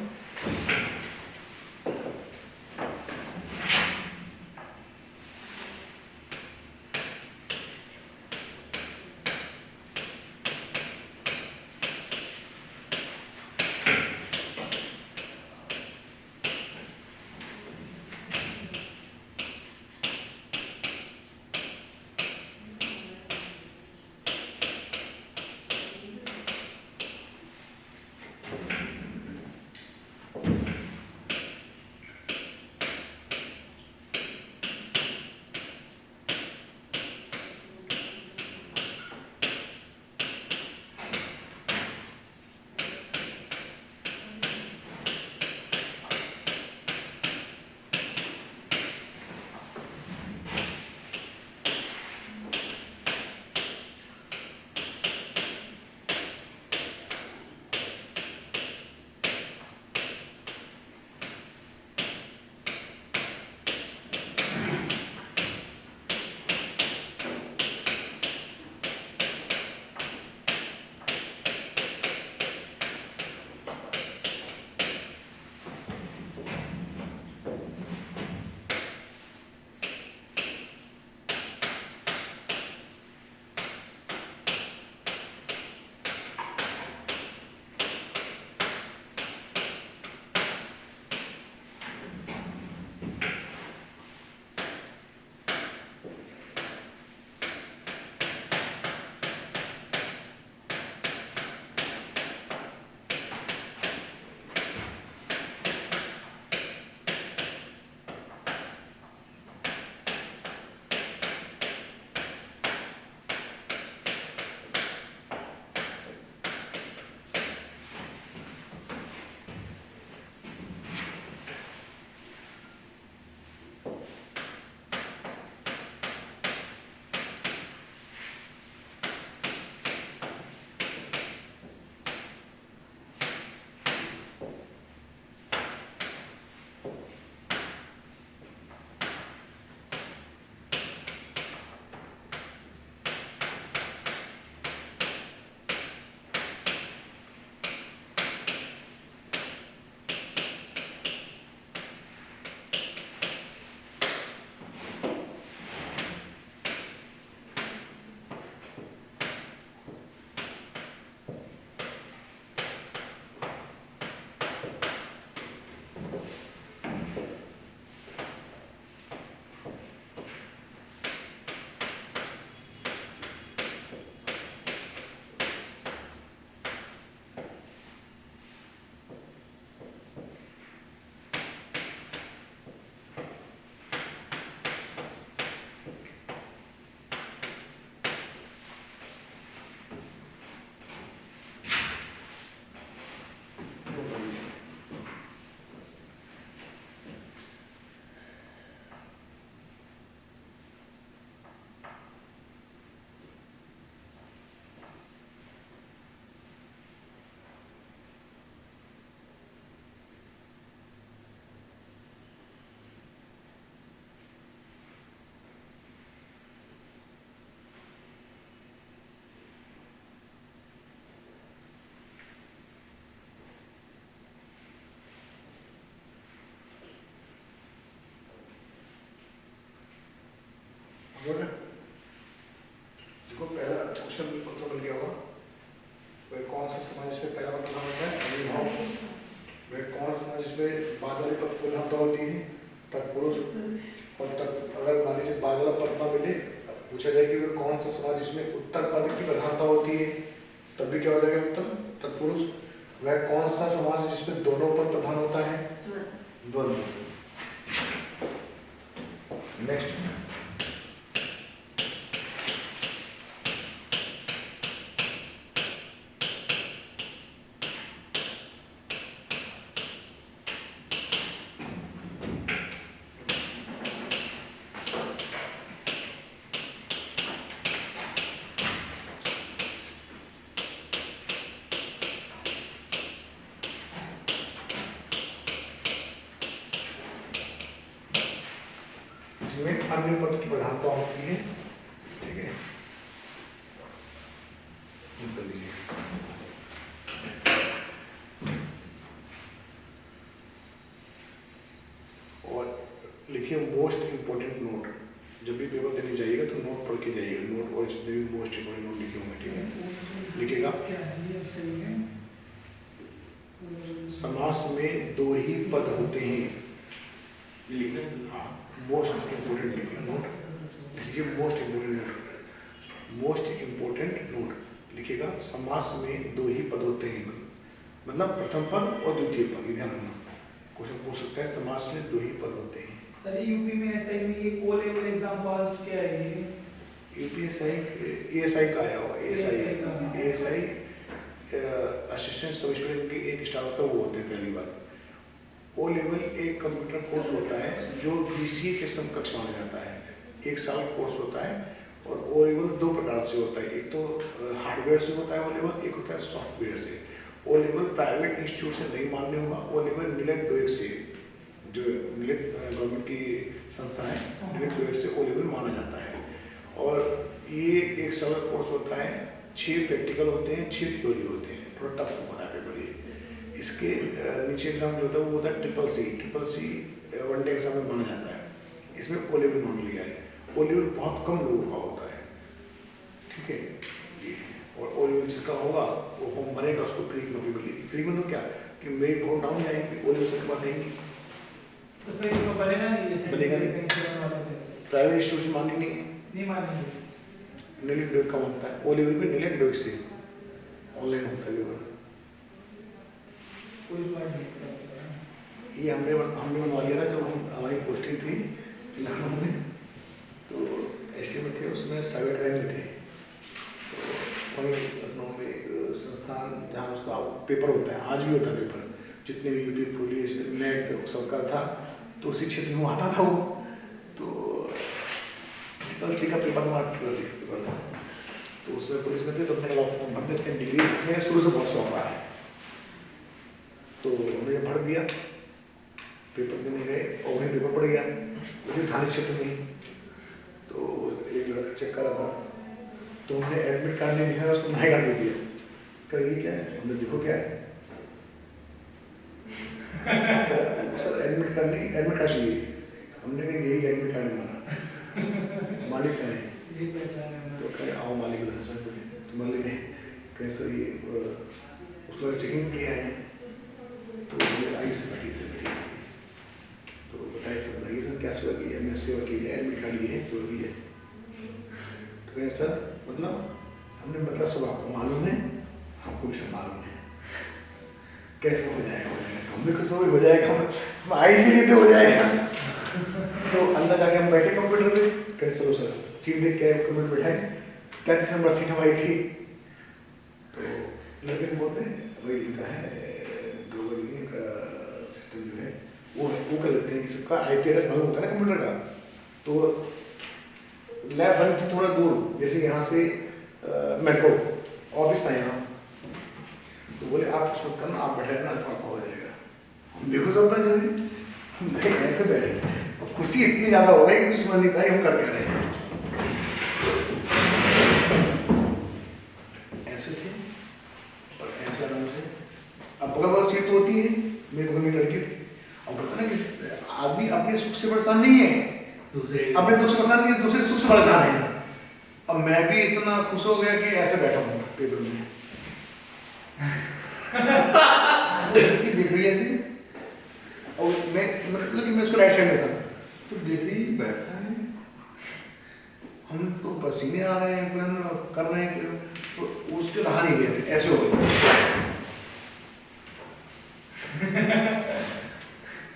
A: देखो पहला क्वेश्चन उत्तर मिल गया होगा। वह कौन सा समाज जिसमें पहला पद प्रधान होता है? अविर्भाव। वह कौन सा समाज जिसमें बाद वाले पद को प्रधानता होती है? तत्पुरुष। और तक अगर मान लीजिए बाद वाला पद ना मिले, पूछा जाए कि वह कौन सा समाज जिसमें उत्तर पद की प्रधानता होती है, तब भी क्या हो जाएगा उत्तर? तत्पुरुष। वह कौन सा समाज है जिसमें दोनों पद प्रधान होता है? द्वंद्व। नेक्स्ट, इसमें अन्य पद की प्रधानता होती है। ठीक है, कर लीजिए। और लिखिए मोस्ट इंपोर्टेंट नोट। जब भी पेपर देने जाइएगा तो नोट पढ़ के जाइएगा। नोट और इसमें भी मोस्ट इंपोर्टेंट नोट लिखे होंगे। ठीक है, लिखिएगा।
C: क्या है ये सही है?
A: समास में दो ही पद होते हैं।
D: ये लिखना है सर?
A: हाँ, मोस्ट इंपोर्टेंट लिखिए नोट। लिखिए most important note. Most important note लिखिएगा। समास में दो ही पद होते हैं, मतलब प्रथम पद और द्वितीय पद। ध्यान रखना, क्वेश्चन पूछ सकता है समास में दो ही पद होते हैं।
C: सर यूपी में एसआई में ये ओ लेवल एग्जाम पास क्या है ये?
A: यूपीएसआई एएसआई का आया हुआ। एएसआई असिस्टेंट सब इंस्पेक्टर के एक स्टाफ होता है, वो होते हैं पहली बात। ओ लेवल एक कंप्यूटर कोर्स होता है जो बीसीए के समकक्ष माना जाता है। 1 साल कोर्स होता है। और ओ लेवल 2 प्रकार से होता है। एक तो हार्डवेयर से होता है ओ लेवल, एक होता है सॉफ्टवेयर से। ओ लेवल प्राइवेट इंस्टीट्यूट से नहीं मान्य होगा। ओ लेवल मिलेट डोएक से, जो मिलेट गवर्नमेंट की संस्था है, मिलेट डोएक से ओ लेवल माना जाता है। और ये 1 साल का कोर्स होता है। 6 प्रैक्टिकल होते हैं, 6 थ्योरी होते हैं। थोड़ा टफ होता है पेपर ये। इसके नीचे एग्जाम जो होता है वो होता है triple C. Triple C one day exam में माना जाता है। इसमें ओ लेवल मांग लिया है। ओ लेवल बहुत कम लोगों का होता है। ठीक है, ये और ओ लेवल जिसका होगा वो फॉर्म भरेगा, उसको फ्री नौकरी मिलेगी। फ्री में तो क्या कि मेरिट बहुत डाउन जाएंगे, ओ लेवल सबके पास आएंगी।
C: तो सर इसको बनेगा नहीं? जैसे
A: बनेगा नहीं।
C: कहीं से बनवा लेते हैं।
A: प्राइवेट इंस्टीट्यूट से मांगी नहीं है।
C: नहीं मानेंगे।
A: नीलेट डोएक का होता है। ओ लेवल पे नीलेट डोएक से ऑनलाइन होता है पेपर।
C: कोई बात नहीं सर।
A: ये हमने बनवा लिया था जब हमारी पोस्टिंग थी लखनऊ में। तो एसटी थे, उसमें साइबर क्राइम में थे। तो वहीं लखनऊ में एक संस्थान जहाँ उसका पेपर होता है, आज भी होता है पेपर। जितने भी यूपी पुलिस नेट सबका था, तो उसी क्षेत्र में आता था वो। तो ट्रिपल सी का पेपर था, ट्रिपल सी का पेपर था। तो उसमें पुलिस में थे, तो अपने फॉर्म भर देते हैं। डिग्री मेरे शुरू से बहुत शौक रहा है, तो उन्होंने भर दिया। पेपर देने गए और वहीं पेपर पड़ गया मुझे थाने क्षेत्र में। तो एक लड़का चेक करा था, तो उन्होंने एडमिट कार्ड नहीं दिया, उसको नया कार्ड दे दिया। कहा ये क्या है? हमने देखो क्या है। सर एडमिट कार्ड नहीं, एडमिट कार्ड चाहिए। हमने कहा यही एडमिट कार्ड हमारा। मालिक का है।
C: ये पहचान है।
A: तो कहे आओ मालिक उधर सर। तो मालिक ने कहे सर ये उसको चेकिंग किया है। तो बोले आई से बैठी थे। तो बताइए सर, बताइए सर क्या सेवा की है? मैंने सेवा की है, एडमिट कार्ड ये है, सेवा की है। तो कहे सर मतलब हमने मतलब सब आपको मालूम है, हमको भी सब मालूम है। कैसे हो जाएगा? हमने कुछ हो जाएगा, हम आई से नहीं तो हो जाएगा। तो अंदर जाके हम बैठे कंप्यूटर पे। कहे चलो सर सीट देख के कंप्यूटर बैठाए। 33 नंबर सीट हमारी थी। तो लड़के से बोलते हैं भाई इनका है द्रौपदी का सिस्टम जो है वो कर लेते हैं कि सबका IP एड्रेस मालूम होता है ना कंप्यूटर का। तो लैब बन थी थोड़ा दूर, जैसे यहाँ से मेट्रो ऑफिस था यहाँ। तो बोले आप कुछ मत करना, आप बैठे रहना, आपका हो जाएगा। हम देखो सब जो है हम भाई ऐसे बैठे, और खुशी इतनी ज़्यादा हो गई कि कुछ समझ नहीं पाई हम कर क्या रहे हैं। ऐसे थे और ऐसे आराम से। अब बगल वाला सीट तो होती है, मेरे बगल में लड़की थी। अब पता ना कि आदमी अपने सुख से परेशान नहीं है,
B: दूसरे
A: अपने दोस्त को पता नहीं, दूसरे सुख से परेशान है। अब मैं भी इतना खुश हो गया कि ऐसे बैठा हूँ पेपर में कि देख रही है ऐसे, और मैं मतलब कि मैं उसको राइट साइड में था, तो देख रही बैठा है, हम तो पसीने आ रहे हैं, प्लान कर रहे हैं, तो उसके रहा नहीं गया, ऐसे हो गया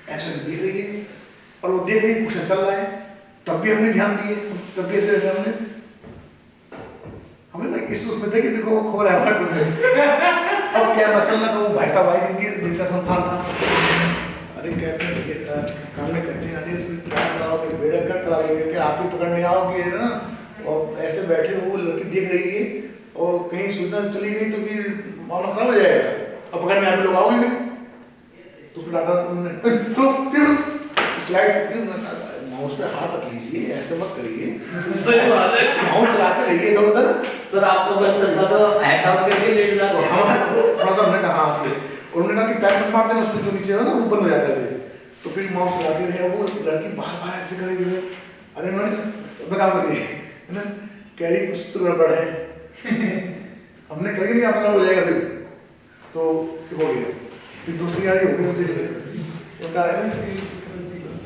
A: ऐसे देख रही है, और वो देख रही क्वेश्चन चल रहा है, तब भी हमने ध्यान दिए, तब भी ऐसे रहते हमने, हमें ना इस उसमें थे कि देखो वो खो रहा है हमारे कुछ। अब क्या पता चल रहा था, वो भाई साहब आए जिनका संस्थान था, अरे कहते हैं काम में कहते हैं, अरे इसमें क्या कराओगे, बेड़ा कर कराओगे कि आप ही पकड़ने आओगे ना, और ऐसे बैठे हो, वो लड़की देख रही है और कहीं सूचना चली गई तो फिर मामला खराब हो जाएगा, और पकड़ने आप लोग आओगे फिर, तो उसमें डाटा स्लाइड माउस पे हाथ रख लीजिए, ऐसे मत करिए,
B: सही बात है।
A: माउस चलाते रहिए इधर उधर।
B: सर आपको पता चलता तो हेड डाउन करके लेट जाते हैं।
A: हाँ, थोड़ा सा हमने कहा हाँ, उन्होंने कहा कि टाइम मत मार देना, उसमें जो नीचे है ना वो बंद हो जाता है, तो फिर माउस चलाते रहे, वो लड़की बार बार ऐसे करेगी, अरे उन्होंने अपना काम करिए है ना, कह रही कुछ तो गड़बड़ है, हमने करेंगे नहीं, अपना हो जाएगा फिर, तो हो गया, फिर दूसरी आ रही हो गई उसे, उनका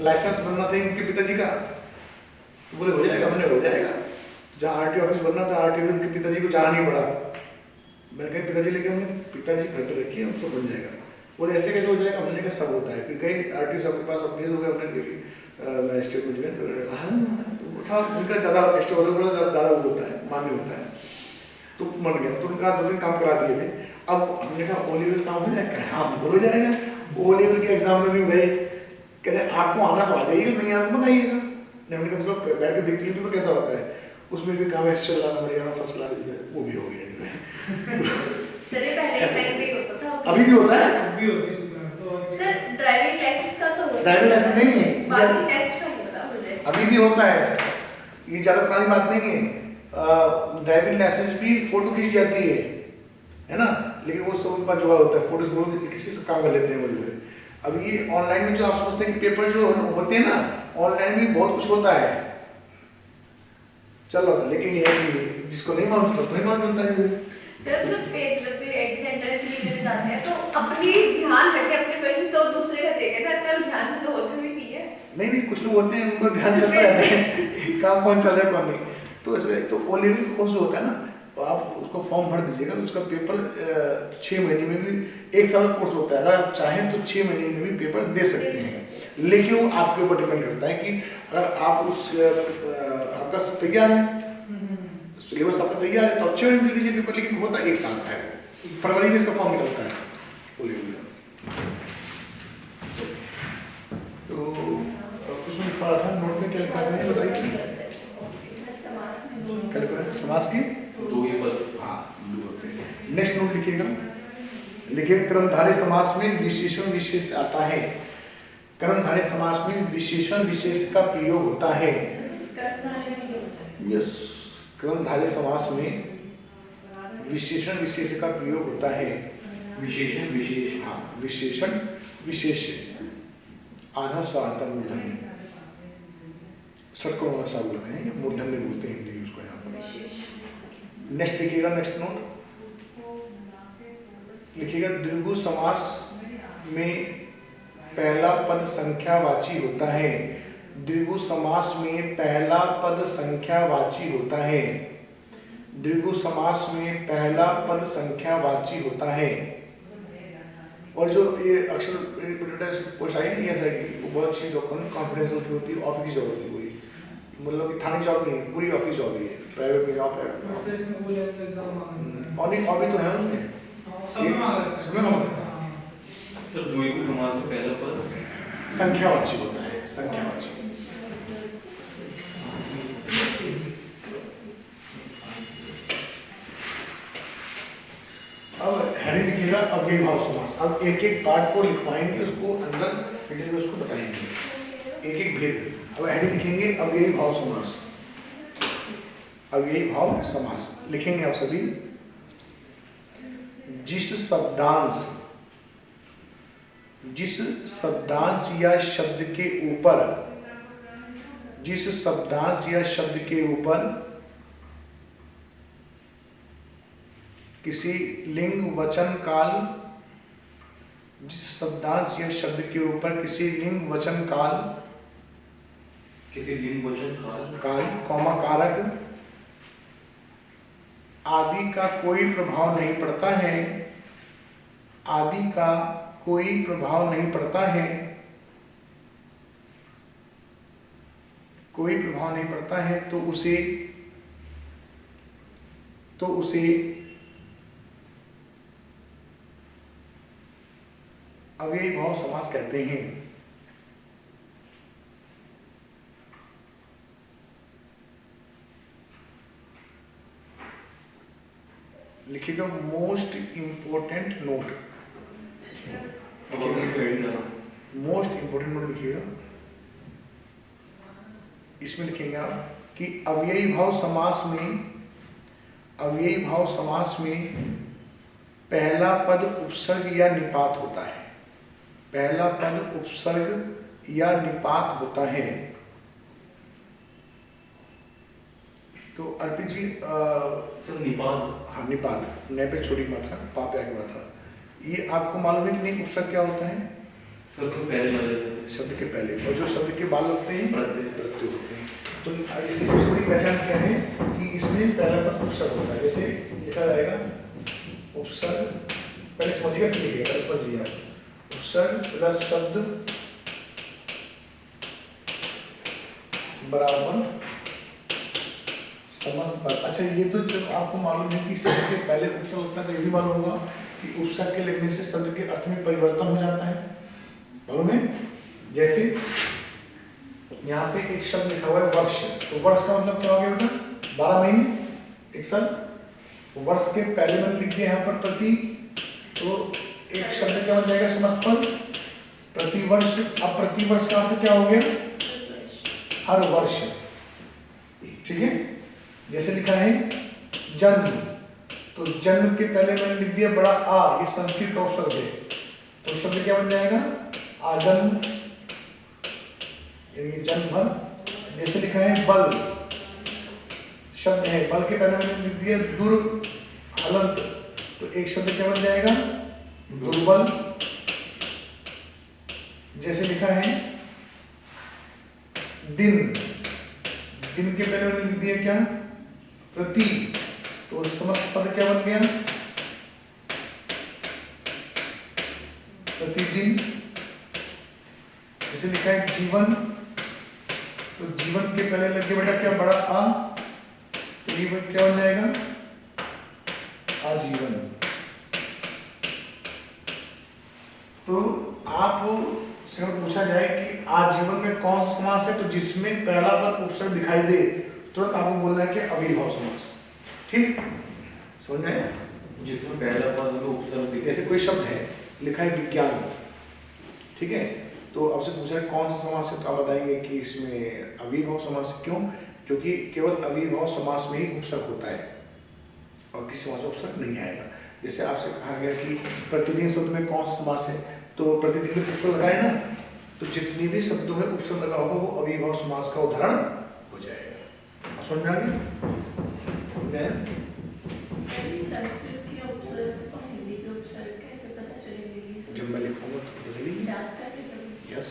A: लाइसेंस बनना था इनके पिताजी का, तो बोले हो जाएगा, मैंने हो जाएगा, जहाँ आरटीओ ऑफिस बनना था, आरटीओ उनके पिताजी को जाना नहीं पड़ा, मैंने कहा पिताजी लेके हमने पिताजी घर पे रखिए, हम सब बन जाएगा, बोले ऐसे कैसे हो जाएगा, हमने कहा सब होता है, फिर कहीं आरटीओ साहब के पास अपडेट हो गया, हमने स्टेटमेंट में, हाँ तो था उनका ज़्यादा स्टेबल ज़्यादा वो होता है, मान्य होता है, तो मन गया, तो उनका 2 दिन काम करा दिए थे, अब हमने कहा ओ लेवल काम हो जाएगा, हाँ हो जाएगा, ओ लेवल के एग्जाम में भी गए, कह रहे आपको आना तो आ जाइएगा, नहीं आना तो बताइएगा, हमने कहा मतलब बैठ के देख लीजिए कैसा होता है, उसमें भी काम ऐसे चल रहा था बढ़िया, फर्स्ट क्लास, वो भी हो गया
E: सर ये पहले टाइम पे होता था,
A: अभी भी होता है।
C: अभी होती है तो
E: सर ड्राइविंग लाइसेंस का तो होता
A: ड्राइविंग लाइसेंस नहीं है,
E: बाकी टेस्ट का नहीं पता मुझे।
A: अभी भी होता है, ये ज़्यादा पुरानी बात नहीं है, ड्राइविंग लाइसेंस भी फोटो खींची जाती है ना, लेकिन वो सब उनके पास जुगाड़ होता है, फोटो खींच के सब काम कर लेते हैं वो जो है। अब ये ऑनलाइन में जो आप सोचते हैं कि पेपर जो होते हैं ना, ऑनलाइन में बहुत कुछ होता है, चलो, लेकिन ये जिसको नहीं मालूम तो नहीं मालूम बनता है।
E: सर जब एग्जाम सेंटर में जाते हैं तो अपनी ध्यान हटे अपने क्वेश्चन तो दूसरे का देखे ना, इतना ध्यान तो होते भी नहीं है।
A: नहीं कुछ लोग होते हैं उनको ध्यान चलता रहता है काम कौन चल रहा है कौन नहीं, तो ऐसे तो ओ लेवल कोर्स जो होता है ना, तो आप उसको फॉर्म भर दीजिएगा, उसका पेपर 6 महीने में भी, 1 साल का कोर्स होता है, अगर आप चाहें तो 6 महीने में भी पेपर दे सकते हैं, लेकिन वो आपके ऊपर डिपेंड करता है कि अगर आप उस आपका तैयार है, सिलेबस आपका तैयार है तो अच्छे महीने दे दीजिए पेपर, लेकिन होता 1 साल का है, फरवरी में इसका फॉर्म निकलता है ओ लेवल का। तो कुछ नहीं पढ़ा था नोट में, क्या लिखा है बताइए, क्या लिखा है समास की
D: 2 ही पद।
A: हाँ, नेक्स्ट नोट लिखिएगा, लिखिए कर्मधारय समास में विशेषण विशेष आता है, कर्मधारय समास में विशेषण विशेष का प्रयोग होता है। यस, कर्मधारय समास में विशेषण विशेष का प्रयोग होता है।
D: विशेषण विशेष,
A: हाँ, विशेषण विशेष, आधा सा आता मूर्धन्य, सड़कों वाला सा बोलते हैं, मूर्धन्य बोलते हैं हिंदी उसको यहाँ पर। नेक्स्ट लिखिएगा, नेक्स्ट नोट लिखिएगा, द्विगु समास में पहला पद संख्यावाची होता है। द्विगु समास में पहला पद संख्यावाची होता है। द्विगु समास में पहला पद संख्यावाची होता है। और जो ये अक्सर पोस्ट आई नहीं ऐसा कि वो बहुत अच्छी जॉब कॉन्फिडेंशियल की होती है, ऑफिस जॉब होती है, पूरी मतलब कि थाने जॉब नहीं, पूरी ऑफिस जॉब है, प्राइवेट में जॉब है।
C: उससे इसमें वो लेवल एग्जाम मांगते
A: और नहीं, और भी तो है उसमें,
C: सब में मांग रहे हैं,
A: सब में मांग रहे हैं।
D: सर द्विगु समास में पहला पद
A: संख्यावाची होता है, संख्यावाची। अब हेडिंग लिखिएगा अव्ययी भाव समास। अब एक एक पार्ट को लिखवाएंगे, उसको अंदर डिटेल में उसको बताएंगे, एक एक भेद। अब हेडिंग लिखेंगे अव्ययी भाव समास, अव्ययी भाव समास लिखेंगे आप सभी। जिस शब्दांश या शब्द के ऊपर, जिस शब्दांश या शब्द के ऊपर किसी लिंग वचन काल, जिस शब्दांश या शब्द के ऊपर किसी लिंग वचन काल,
D: किसी लिंग वचन
A: काल कौमा कारक आदि का कोई प्रभाव नहीं पड़ता है, आदि का कोई प्रभाव नहीं पड़ता है, कोई प्रभाव नहीं पड़ता है, तो उसे अव्ययी भाव समास कहते हैं। लिखिएगा most important note, most important note लिखिएगा। इसमें लिखेंगे आप कि अव्ययी भाव समास में पहला पद उपसर्ग या निपात होता है, पहला पद उपसर्ग या निपात होता है। तो अर्पित जी
D: निपात,
A: हाँ निपात, न पे छोटी मात्रा, पा पे आगे मात्रा, ये आपको मालूम है कि नहीं उपसर्ग क्या होता है?
D: सर तो पहले वाले
A: शब्द के पहले, और जो शब्द के बाद लगते हैं प्रत्यय होते हैं। तो इसकी सबसे बड़ी पहचान क्या है कि इसमें पहला पद उपसर्ग होता है। जैसे लिखा जाएगा उपसर्ग, पहले समझिएगा फिर लिखिएगा, पहले समझिएगा उपसर्ग प्लस शब्द बराबर समस्त पद। अच्छा ये तो जब आपको मालूम है कि शब्द के पहले उपसर्ग लगता है तो ये भी मालूम होगा कि उपसर्ग के लगने से शब्द के अर्थ में परिवर्तन हो जाता है, मालूम है? जैसे यहाँ पे एक शब्द लिखा हुआ है वर्ष, तो वर्ष का मतलब क्या हो गया बेटा? 12 महीने एक साल। वर्ष के पहले मैंने लिख दिया यहाँ पर प्रति, तो एक शब्द क्या बन जाएगा? समस्त पद प्रतिवर्ष। अब प्रतिवर्ष का अर्थ क्या हो गया? हर वर्ष, ठीक है। जैसे लिखा है जन्म, तो जन्म के पहले मैंने लिख दिया बड़ा आ, ये संस्कृत का उपसर्ग है, तो शब्द क्या बन जाएगा? आजन्म, यानी जन्म भर। जैसे लिखा है बल, शब्द है, बल के पहले मैंने लिख दिया दुर्हलंत, तो एक शब्द क्या बन जाएगा? दुर्बल। जैसे लिखा है दिन, दिन के पहले मैंने लिख दिया क्या? प्रति, तो समस्त पद क्या बन गया? प्रतिदिन। जैसे लिखा है जीवन, तो जीवन के पहले लग गया बेटा क्या? बड़ा आ, तो ये क्या बन जाएगा? आजीवन। तो आप से पूछा जाए कि आजीवन में कौन सा समास है, तो जिसमें पहला पद उपसर्ग दिखाई दे तुरंत आपको बोलना है कि अव्ययी भाव समास। ठीक, समझ में आया?
D: जिसमें पहला पद में उपसर्ग दिखे।
A: जैसे कोई शब्द है लिखा है विज्ञान, ठीक है, तो आपसे पूछा है कौन सा समास है, तो आप बताएंगे कि इसमें अव्ययी भाव समास। क्यों? क्योंकि केवल अव्ययी भाव समास में ही उपसर्ग होता है और किसी समास में उपसर्ग नहीं आएगा। जैसे आपसे कहा गया कि प्रतिदिन शब्द में कौन सा समास है, तो प्रतिदिन में उपसर्ग लगाए ना, तो जितनी भी शब्दों में उपसर्ग लगा होगा वो अव्ययी भाव समास का उदाहरण हो जाएगा। समझ में आ गया?
F: संस्कृत के उपसर्ग और हिंदी के उपसर्ग कैसे पता चलेंगे?
A: जब मैं लिखूंगा तो बदलेगी।
F: जानता है
A: यस,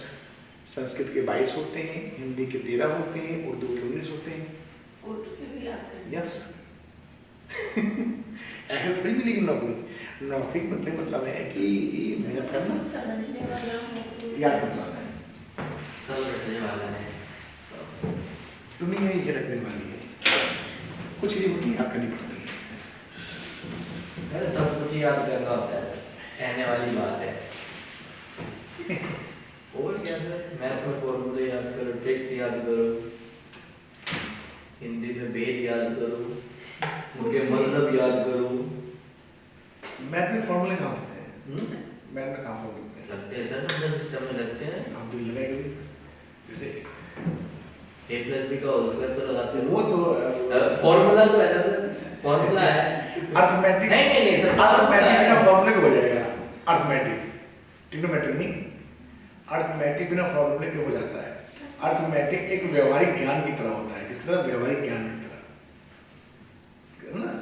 A: संस्कृत के 22 होते हैं, हिंदी के 13 होते हैं, उर्दू के 19 होते हैं।
F: उर्दू के भी आते हैं।
A: यस ऐसे थोड़ी मिलेगी नौकरी। नौकरी मतलब है कि मेहनत करना,
F: समझने वाला हो,
A: याद करना है,
B: सब रखने वाला है।
A: दुनिया ये रखने वाली है, कुछ चीजें होती है याद करनी पड़ती है।
B: अरे सब कुछ ही याद करना होता है सर, कहने वाली बात है। और क्या सर, मैथ में फॉर्मूले याद करो, ट्रिक्स याद करो, हिंदी में भेद याद करो, उनके मतलब याद करो।
A: मैथ में फॉर्मूले कहाँ होते हैं? मैथ में कहाँ फॉर्मूले होते हैं?
B: लगते हैं सर, नंबर सिस्टम में लगते हैं।
A: आप तो लगाएंगे जैसे
B: a प्लस बी का होल स्क्वायर तो लगाते हैं।
A: वो तो
B: फॉर्मूला तो है ना सर, फॉर्मूला है।
A: अर्थमेटिक,
B: नहीं सर,
A: अर्थमेटिक बिना फॉर्मूले के हो जाएगा। अर्थमेटिक, ट्रिग्नोमेट्रिक नहीं, अर्थमेटिक बिना फॉर्मूले के हो जाता है। अर्थमेटिक एक व्यवहारिक ज्ञान की तरह होता है। किस तरह? व्यवहारिक ज्ञान की तरह, है ना?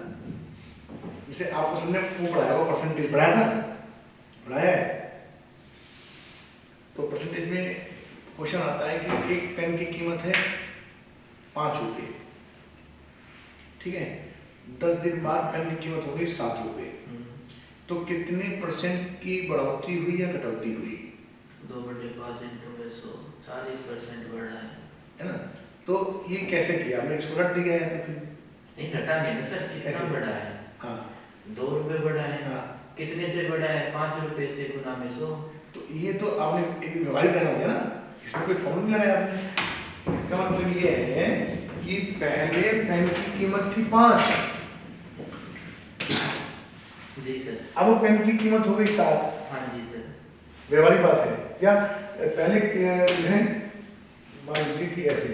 A: जैसे आपको सबने वो पढ़ाया वो परसेंटेज पढ़ाया था, पढ़ाया है। तो परसेंटेज में क्वेश्चन आता है कि एक पेन की कीमत है 5 रुपये, ठीक है, 10 दिन बाद पेन की कीमत हो गई 7 रुपये, तो कितने परसेंट की बढ़ोतरी हुई या कटौती हुई?
B: 2/5 × 100 40% बढ़ा
A: है ना? तो ये कैसे किया आपने? इसको रट दिया है तो फिर
B: नहीं, घटा नहीं ना सर, कितना
A: कैसे?
B: बढ़ा है?
A: हाँ
B: 2 रुपए बढ़ा है।
A: हाँ,
B: कितने से बढ़ा है? 5 रुपए से गुना में 100।
A: तो ये तो आपने एक व्यवहारिक ज्ञान हो गया ना, इसमें कोई फॉर्मूला है आपने? इसका मतलब ये है कि पहले पेन की कीमत थी 5,
B: जी सर।
A: अब वो पेन की कीमत हो गई 7।
B: हाँ जी सर।
A: व्यवहारिक बात है क्या? पहले जो है मान लीजिए कि ऐसे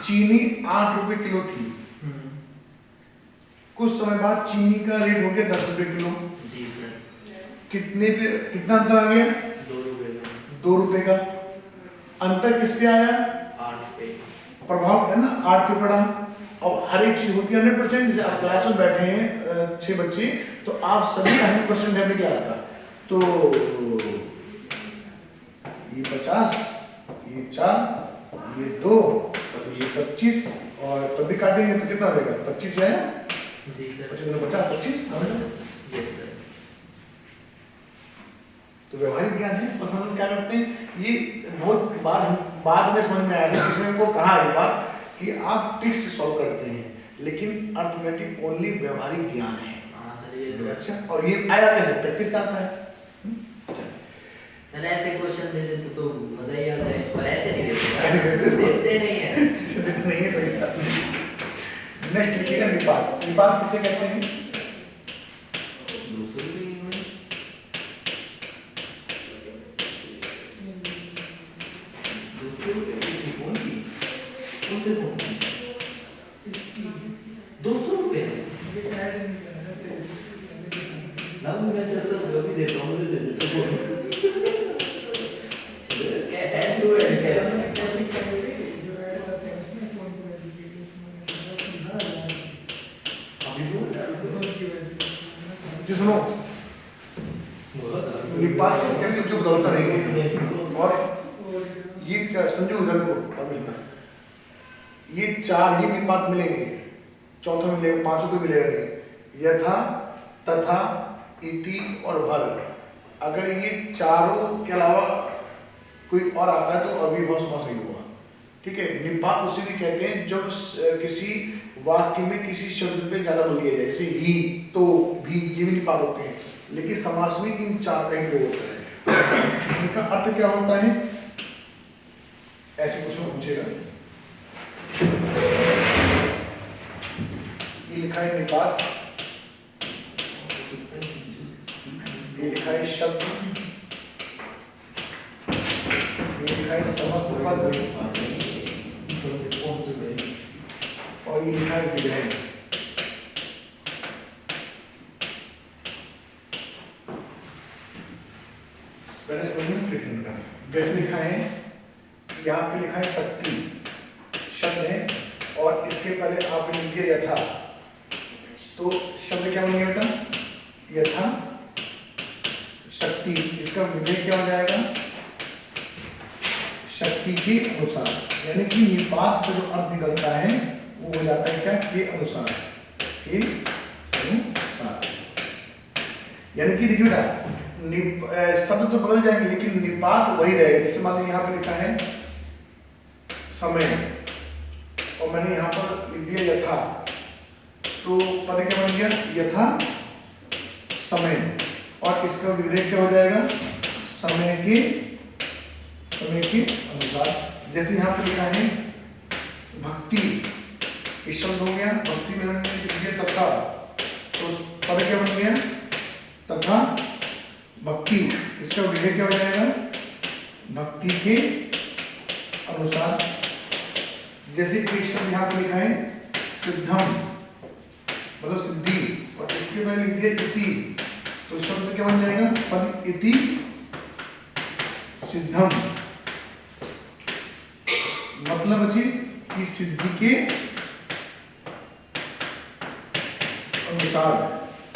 A: चीनी 8 रुपए किलो थी, कुछ समय बाद चीनी का रेट हो गया 10 रुपए किलो।
B: जी सर।
A: कितने पे कितना अंतर आ गया?
B: 2 रुपए का।
A: 2 रुपए का अंतर किस पे आया?
B: 8 पे।
A: प्रभाव है ना, 8 पे पड़ा। और हर एक चीज होती है 100%। जैसे आप क्लास में बैठे हैं 6 बच्चे, तो आप सभी 100% है अपनी क्लास का, तो ये 50, ये 4, ये 2, ये 25, और तब भी काटेंगे तो कितना होगा? 25 है,
B: जी सर।
A: 50 25
B: yes sir.
A: तो व्यवहारिक ज्ञान है। बस हम लोग क्या करते हैं, ये बहुत बार हम बाद में समझ में आया था, इसमें हमको कहा एक बार कि आप ट्रिक्स से सॉल्व करते हैं, लेकिन अर्थमेटिक ओनली व्यवहारिक ज्ञान है।
B: हाँ सर, ये तो
A: अच्छा, और ये आया कैसे? प्रैक्टिस से आता है।
B: सर ऐसे क्वेश्चन दे देते तो मजा ही आता है, पर ऐसे नहीं
A: ऐसे
B: देते,
A: देते?
B: देते नहीं है।
A: नहीं है, सही बात नहीं। नेक्स्ट लिखिएगा निपात। निपात किसे कहते हैं? जी सुनो, निपात किसे कहते हैं? जो बदलता नहीं है। और ये समझो उधर को, ये 4 ही निपात मिलेंगे, चौथा मिलेगा, 5 को मिलेगा नहीं। यथा, तथा, इति और भर। अगर ये चारों के अलावा कोई और आता है तो अविभाज्य समास नहीं होगा, ठीक है। निपात उसे भी कहते हैं जब किसी वाक्य में किसी शब्द पे ज्यादा बोल दिया जाए, जैसे ही, तो, भी, ये भी निपात होते हैं, लेकिन समास में इन 4 का ही प्रयोग होता है। इनका अर्थ क्या होता है? ऐसे क्वेश्चन पूछेगा, ये लिखा है निपात, ये लिखा है शब्द, ये लिखा है समस्त पद, और ये लिखा है विग्रह। पहले समझिए फिर करना। जैसे लिखा है, यहाँ पे लिखा है शक्ति शब्द है, और इसके पहले आपने लिख दिया यथा, तो शब्द क्या बन गया बेटा? यथा शक्ति। इसका विग्रह क्या हो जाएगा? शक्ति के अनुसार। यानी कि निपात का जो अर्थ निकलता है वो हो जाता है क्या? के अनुसार, के अनुसार। यानी कि देखिए बेटा, शब्द तो बदल जाएंगे लेकिन निपात वही रहेगा। जैसे मान लीजिए यहाँ पे लिखा है समय, और मैंने यहाँ पर लिख दिया यथा, तो पद क्या बन गया? यथा समय, और इसका विग्रह क्या हो जाएगा? समय के अनुसार। जैसे यहाँ पे लिखा है भक्ति, ये शब्द हो गया, भक्ति में मैंने लिख दिया तथा, तो पद क्या बन गया? तथा भक्ति। इसका विग्रह क्या हो जाएगा? भक्ति के अनुसार। जैसे एक शब्द यहाँ पे लिखा है सिद्धम, मतलब सिद्धि, और इसके मैंने लिख दिया इति, तो शब्द क्या बन जाएगा? पद इति सिद्धम। मतलब बची कि सिद्धि के अनुसार।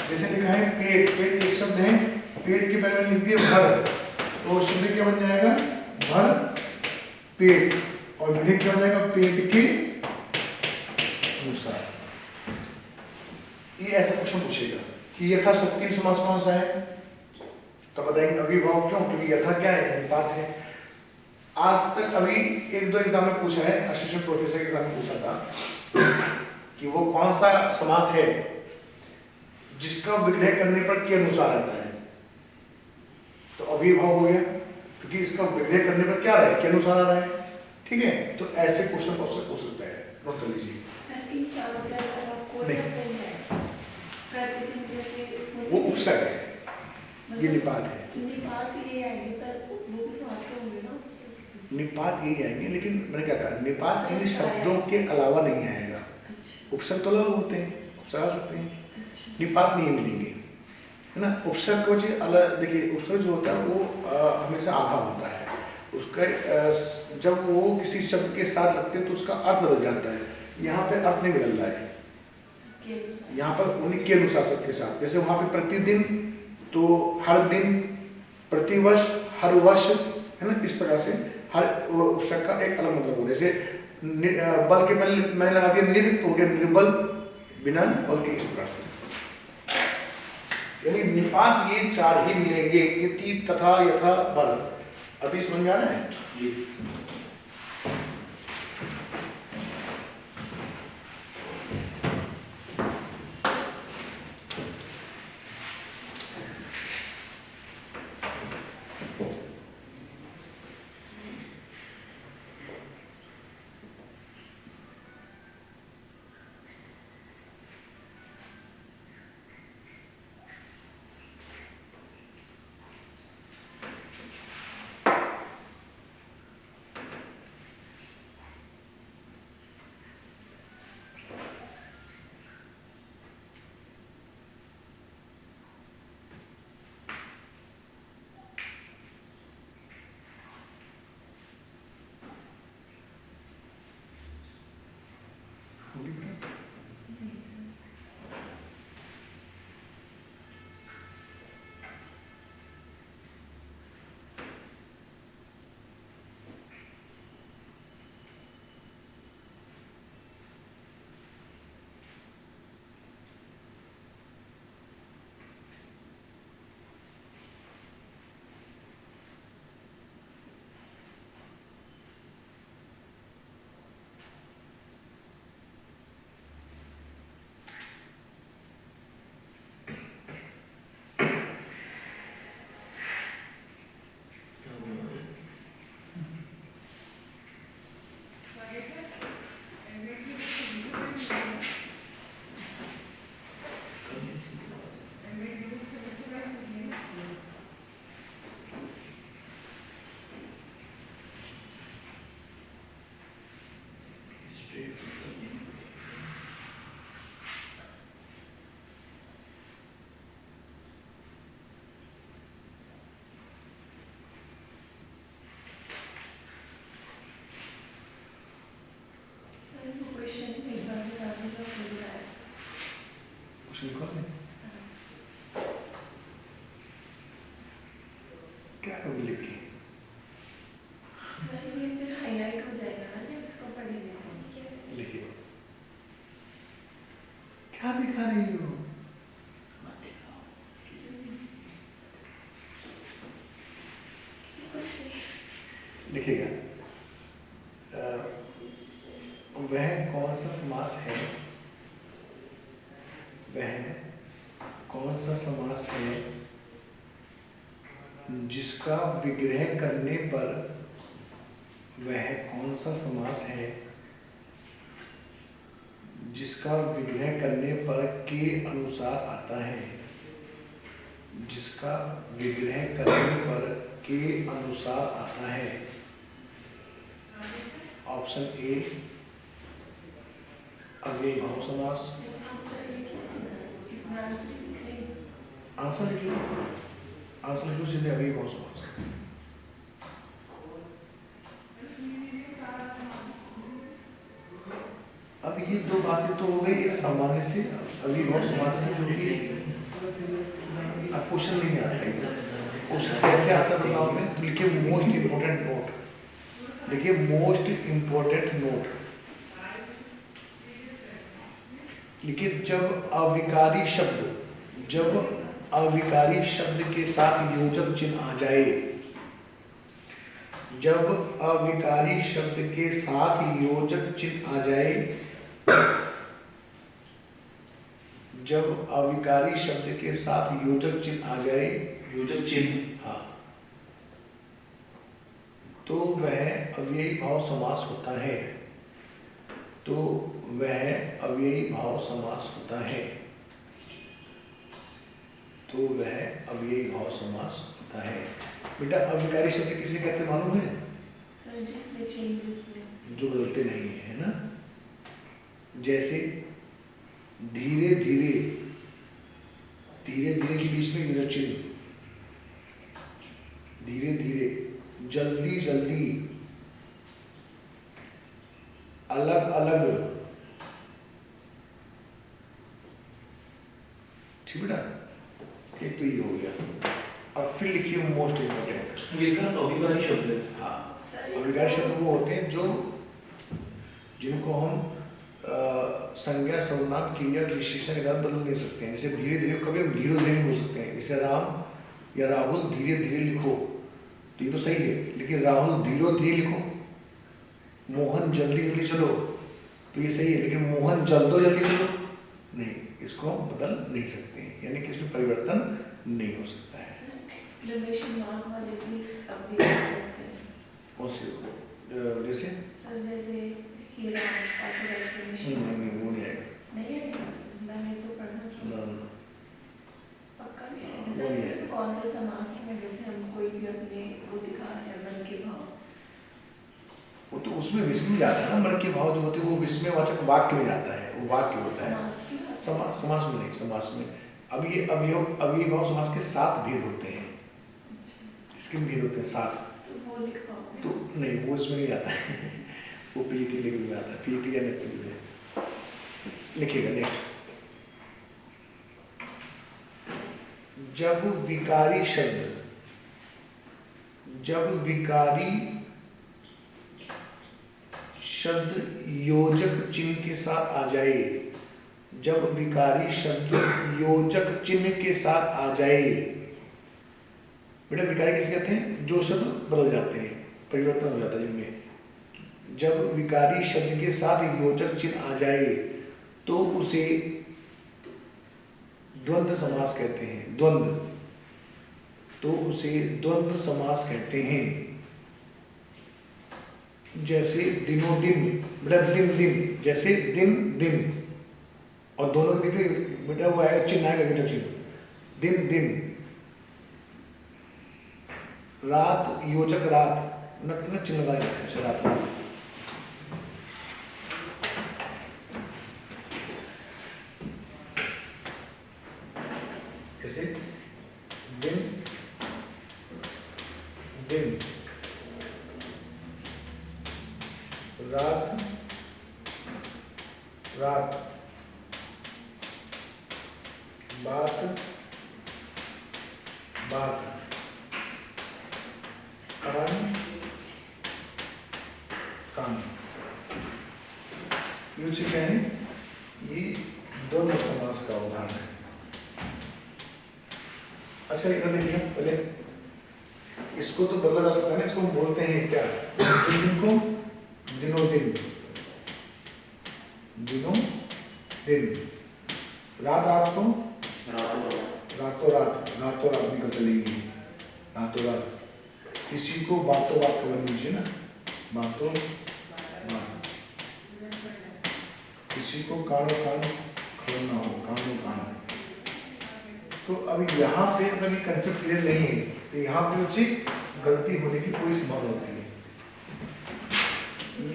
A: जैसे लिखा है पेट, पेट एक शब्द है, पेट के पहले लिख दिए भर, तो शब्द क्या बन जाएगा? भर पेट, और विधेय क्या बन जाएगा? पेट के अनुसार। ये ऐसा क्वेश्चन पूछेगा कि यथाशक्ति समास कौन सा है, तो बताएंगे अविभाव। क्यों? क्योंकि यथा क्या है? निपात है। आज तक अभी एक दो एग्जाम में पूछा है, असिस्टेंट प्रोफेसर के एग्जाम में पूछा था कि वो कौन सा समास है जिसका विग्रह करने पर के अनुसार आता है, तो अविभाव हो गया, क्योंकि इसका विग्रह करने पर क्या रहा है? के अनुसार आ रहा है। ठीक है, तो ऐसे क्वेश्चन हो सकता है, नोट कर लीजिए। वो उपसर्ग है, ये निपात है। निपात यही आएंगे, लेकिन मैंने क्या कहा, निपात इन शब्दों के अलावा नहीं आएगा। उपसर्ग तो अलग होते हैं, उपसर्ग आ सकते हैं, निपात नहीं मिलेंगे, है ना। उपसर्ग को वजह अलग, देखिए उपसर्ग जो होता है वो हमेशा आधा होता है, उसका जब वो किसी शब्द के साथ लगते हैं तो उसका अर्थ बदल जाता है। यहाँ पे अर्थ नहीं बदल रहा है, यहाँ पर उन्हीं के अनुसार शब्द के साथ। जैसे वहाँ पे प्रतिदिन, तो हर दिन, प्रतिवर्ष, हर वर्ष, है ना। इस प्रकार से हर उपसर्ग का एक अलग मतलब होता है। जैसे बल के पहले मैंने लगा दिया निर, तो हो गया निर्बल, बिना बल के, इस प्रकार से। यानी निपात ये चार ही मिलेंगे, इति, तथा, यथा, बल। अभी समझ में आ रहा है?
D: जी।
A: क्या करोगे लिख के? लिखिए, क्या दिखा रही हो? लिखिएगा, वह कौन सा समास है, वह कौन सा समास है जिसका विग्रह करने पर, वह कौन सा समास है जिसका विग्रह करने पर के अनुसार आता है, जिसका विग्रह करने पर के अनुसार आता है। ऑप्शन ए अव्ययभाव समास। आंसर लिख लो, आंसर लिख लो सीधे, अव्ययभाव समास। ये दो बातें तो हो गई, एक सामान्य से अविभाव समास से, जो कि अब क्वेश्चन नहीं आता है। क्वेश्चन कैसे आता है बताओ मैं, तो लिखिए मोस्ट इम्पोर्टेंट नोट, देखिए मोस्ट इम्पोर्टेंट नोट लिखिए, जब अविकारी शब्द के साथ योजक चिन्ह आ जाए, जब अविकारी शब्द के साथ योजक चिन्ह आ जाए, जब अविकारी शब्द के साथ योजक चिन्ह आ जाए,
D: योजक चिन्ह,
A: हाँ, तो वह अव्ययी भाव समास होता है, तो वह अव्ययी भाव समास होता है, तो वह अव्ययी भाव समास होता है। बेटा अविकारी शब्द किसे कहते हैं मालूम है?
F: सर जिसमें चेंजेस में
A: जो बदलते नहीं है ना, जैसे धीरे धीरे, धीरे धीरे के बीच में योजक चिन्ह, धीरे धीरे, जल्दी जल्दी, अलग अलग, ठीक बेटा, एक तो ये हो गया। अब फिर लिखिए मोस्ट इम्पोर्टेंट,
D: ये सर अविकारी शब्द है।
A: हाँ,
F: सर
A: अविकारी शब्द वो होते हैं जो जिनको हम संज्ञा, सर्वनाम, क्रिया, विशेषण के द्वारा बदल नहीं सकते हैं। जैसे धीरे धीरे, कभी हम धीरे धीरे नहीं बोल सकते हैं। जैसे राम या राहुल धीरे धीरे लिखो, तो ये तो सही है, लेकिन राहुल धीरे धीरे लिखो। मोहन जल्दी जल्दी चलो, तो ये सही है, लेकिन मोहन जल्दो जल्दी चलो नहीं, इसको हम बदल नहीं सकते हैं, यानी कि इसमें परिवर्तन नहीं हो सकता है।
F: एक्सक्लेमेशन मार्क वाले भी अभी करते हैं।
A: कौन से जैसे
F: सर जैसे हीरा और एक्सक्लेमेशन
A: नहीं, वो नहीं आएगा,
F: नहीं है, मैंने तो पढ़ा था।
A: ना,
F: पक्का नहीं है
A: वो
F: सर,
A: नहीं है।
F: उसमें कौन से समास में जैसे हम कोई भी अपने वो दिखा रहे हैं मन के भाव,
A: वो तो उसमें विस्मय जाता है ना, मन के भाव जो होते हैं वो विस्मयवाचक वाक्य में जाता है, वो वाक्य होता है।
F: समास की बात।
A: समास में नहीं, समास में अब ये अव्ययी भाव समास के 7 भेद होते हैं। इसके भेद होते हैं 7,
F: तो वो लिख पाओगे
A: तो नहीं वो इसमें नहीं आता है वो पीटी लेवल में आता है, पीटी या नेट लेवल में। लिखिएगा नेक्स्ट, जब विकारी शब्द, जब विकारी शब्द योजक चिन्ह के साथ आ जाए, जब विकारी शब्द योजक चिन्ह के साथ आ जाए, बेटा विकारी किसे कहते हैं? जो शब्द बदल जाते हैं, परिवर्तन हो जाता है जिनमें। जब विकारी शब्द के साथ योजक चिन्ह आ जाए तो उसे द्वंद्व समास कहते हैं, द्वंद्व, तो उसे द्वंद्व समास कहते हैं। जैसे दिनों दिन, बेटा दिन दिन, जैसे दिन दिन, और दोनों के बीच में बेटा वो आएगा चिन्ह आएगा योजक चिन्ह, दिन दिन, रात योजक रात, न चिन्ह लगाया जाता है रात रात। जैसे दिन दिन, रात रात, बात बात, कान कान। ये क्या है? ये द्वंद्व समास का उदाहरण है। अच्छा इधर देखिए, पहले इसको तो बदला जा सकता है ना, इसको हम बोलते हैं क्या? दिन को दिनों दिन, दिनों दिन, रात रात को रातों रात, रातों रात निकल चलेगी, रातों रात। किसी को बातों बात खबर लीजिए ना, बातों बात। किसी को कानों कान खबर ना हो, कानों कान। तो अभी यहाँ पे अगर ये कंसेप्ट क्लियर नहीं है तो यहाँ पे उचित गलती होने की कोई संभावना होती है।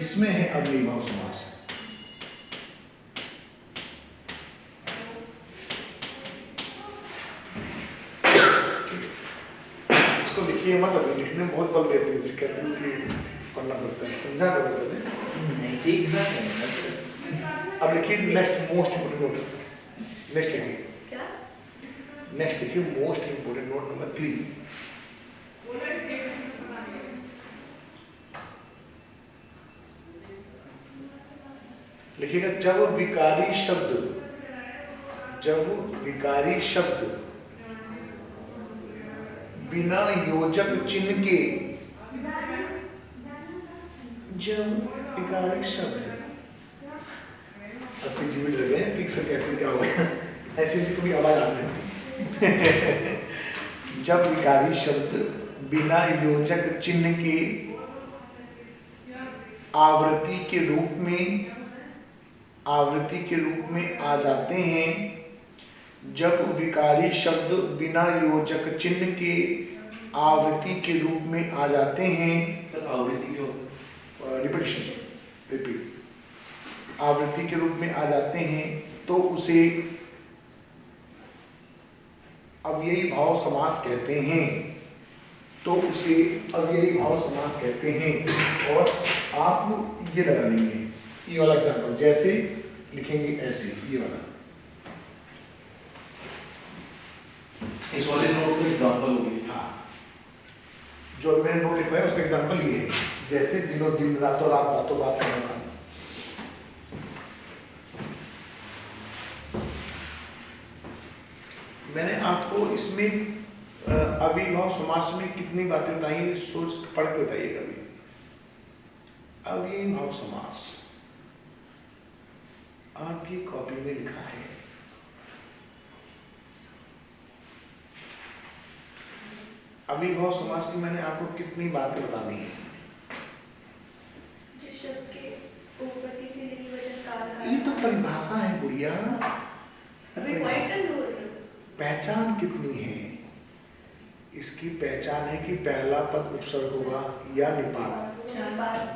A: इसमें है अव्ययी भाव समास। इसको लिखिए मत, अभी लिखने में बहुत बल देते हैं, फिर कहते हैं कि पढ़ना पड़ता है, समझा करो पहले।
B: नहीं सीखना है
A: अब लिखिए next most important note, next लिखिए,
E: क्या?
A: नेक्स्ट लिखिए मोस्ट इम्पोर्टेंट नोट नंबर 3। लिखिएगा जब विकारी शब्द बिना योजक चिन्ह के, जब विकारी शब्द, अब जीवित लगे हैं ठीक से कैसे क्या हो गया, ऐसी सी कभी आवाज आने लगती। जब विकारी शब्द बिना योजक चिन्ह के आवृत्ति के रूप में आ जाते हैं, जब विकारी शब्द बिना योजक चिन्ह के आवृत्ति के रूप में आ जाते हैं,
D: सर आवृत्ति क्यों?
A: रिपीट, आवृत्ति के रूप में आ जाते हैं तो उसे अव्ययी भाव समास कहते हैं, और आप ये लगा लेंगे, ये वाला एग्जांपल जैसे लिखेंगे ऐसे, ये वाला
D: इस वाले नोट का एग्जांपल होगी।
A: हाँ, जो मैंने नोट लिखवाया उसका एग्जांपल ये है, जैसे दिनों दिन रातों रात बातों बात करना। मैंने आपको इसमें अविभाव समास में कितनी बातें बताई, सोच पढ़ के बताइएगा। अभी अविभाव समास आपकी कॉपी में लिखा है, अविभाव समास की मैंने आपको कितनी बातें बता दी हैं।
E: जिस शब्द के ऊपर किसी लिंग वचन काल
A: ये तो परिभाषा है गुड़िया,
E: अभी पॉइंट बोल रहे हो।
A: पहचान कितनी है, इसकी पहचान है कि पहला पद उपसर्ग होगा या निपात,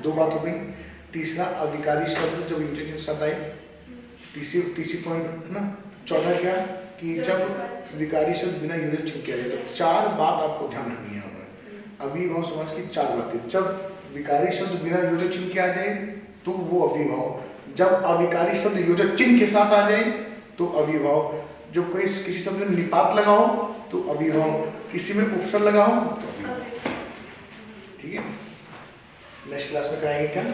A: दो बात हो गई। तीसरा अविकारी शब्द जब योजक शब्द आए, तीसरी पॉइंट है ना। चौथा क्या कि जब विकारी शब्द बिना योजक चिन्ह किया जाए, तो 4 बात आपको ध्यान रखनी है। अविभाव समास की 4 बातें, जब विकारी शब्द बिना योजक चिन्ह किया जाए तो वो अविभाव, जब अविकारी शब्द योजक चिन्ह के साथ आ जाए तो अविभाव, जो कोई किसी शब्द में निपात लगाओ तो अविभाव, किसी में उपसर्ग लगाओ तो अविभाव। ठीक है, नेक्स्ट क्लास में कराएंगे क्या,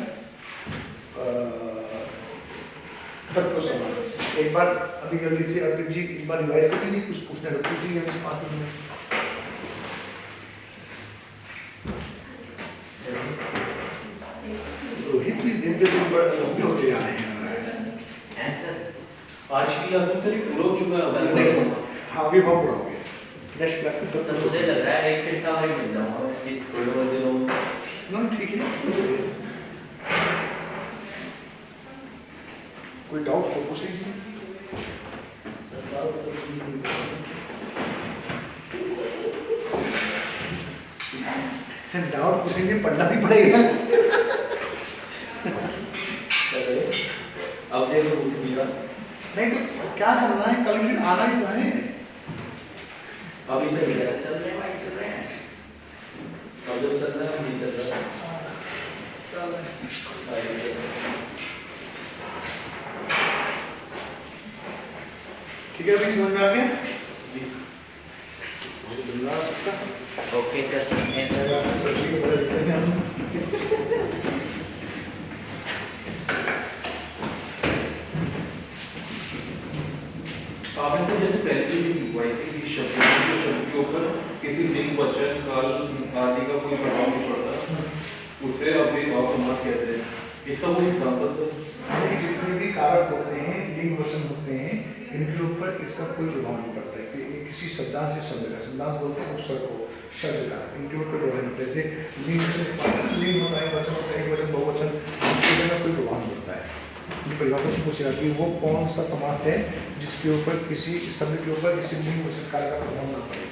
A: तत्पुरुष समास। एक बार अभी जल्दी से अर्पित जी एक बार रिवाइज कर लीजिए, कुछ पूछना है तो पूछ लीजिए हमसे 5 मिनट में। रोहित भी दिन दिन बड़े लंबे होते जा रहे हैं।
D: आज की क्लास में सर ये पूरा हो चुका है अविभाव समास।
A: हाँ, अविभाव पूरा हो गया। नेक्स्ट क्लास में
B: सर मुझे लग रहा है एक घंटा और मिल जाऊंगा कि थोड़े बहुत दिनों में।
A: ना ठीक है। कोई डाउट तो पूछ लीजिए। डाउट पूछेंगे, पढ़ना भी पड़ेगा।
D: अब देखो भूमिका
A: नहीं तो क्या करना है, कल फिर आना ही तो है।
B: अभी तो चल रहे हैं, चल रहे हैं। अब जब चल रहा है नहीं चल रहा है।
A: ठीक है, अभी समझ में आ गया।
B: ओके सर,
D: आपने सर जैसे पहले भी लिखवाई थी कि शब्द के ऊपर किसी लिंग वचन काल आदि का कोई प्रभाव नहीं पड़ता, उसे अविभाव समास कहते हैं। इसका कोई एग्जांपल सर?
A: जितने भी कारक होते हैं, लिंग वचन होते हैं, इनके ऊपर इसका कोई प्रभाव नहीं पड़ता है। कि किसी शब्दांश से शब्द का, शब्दांश बोलते हैं उपसर्ग को, शब्द का, इनके ऊपर प्रभाव नहीं पड़ता। जैसे लिंग होता है, वचन होता है, एक वचन बहुवचन, इसके ऊपर कोई प्रभाव नहीं पड़ता है। परिभाषा से पूछेगा कि वो कौन सा समास है जिसके ऊपर किसी शब्द के ऊपर किसी लिंग वचन काल का प्रभाव ना पड़े।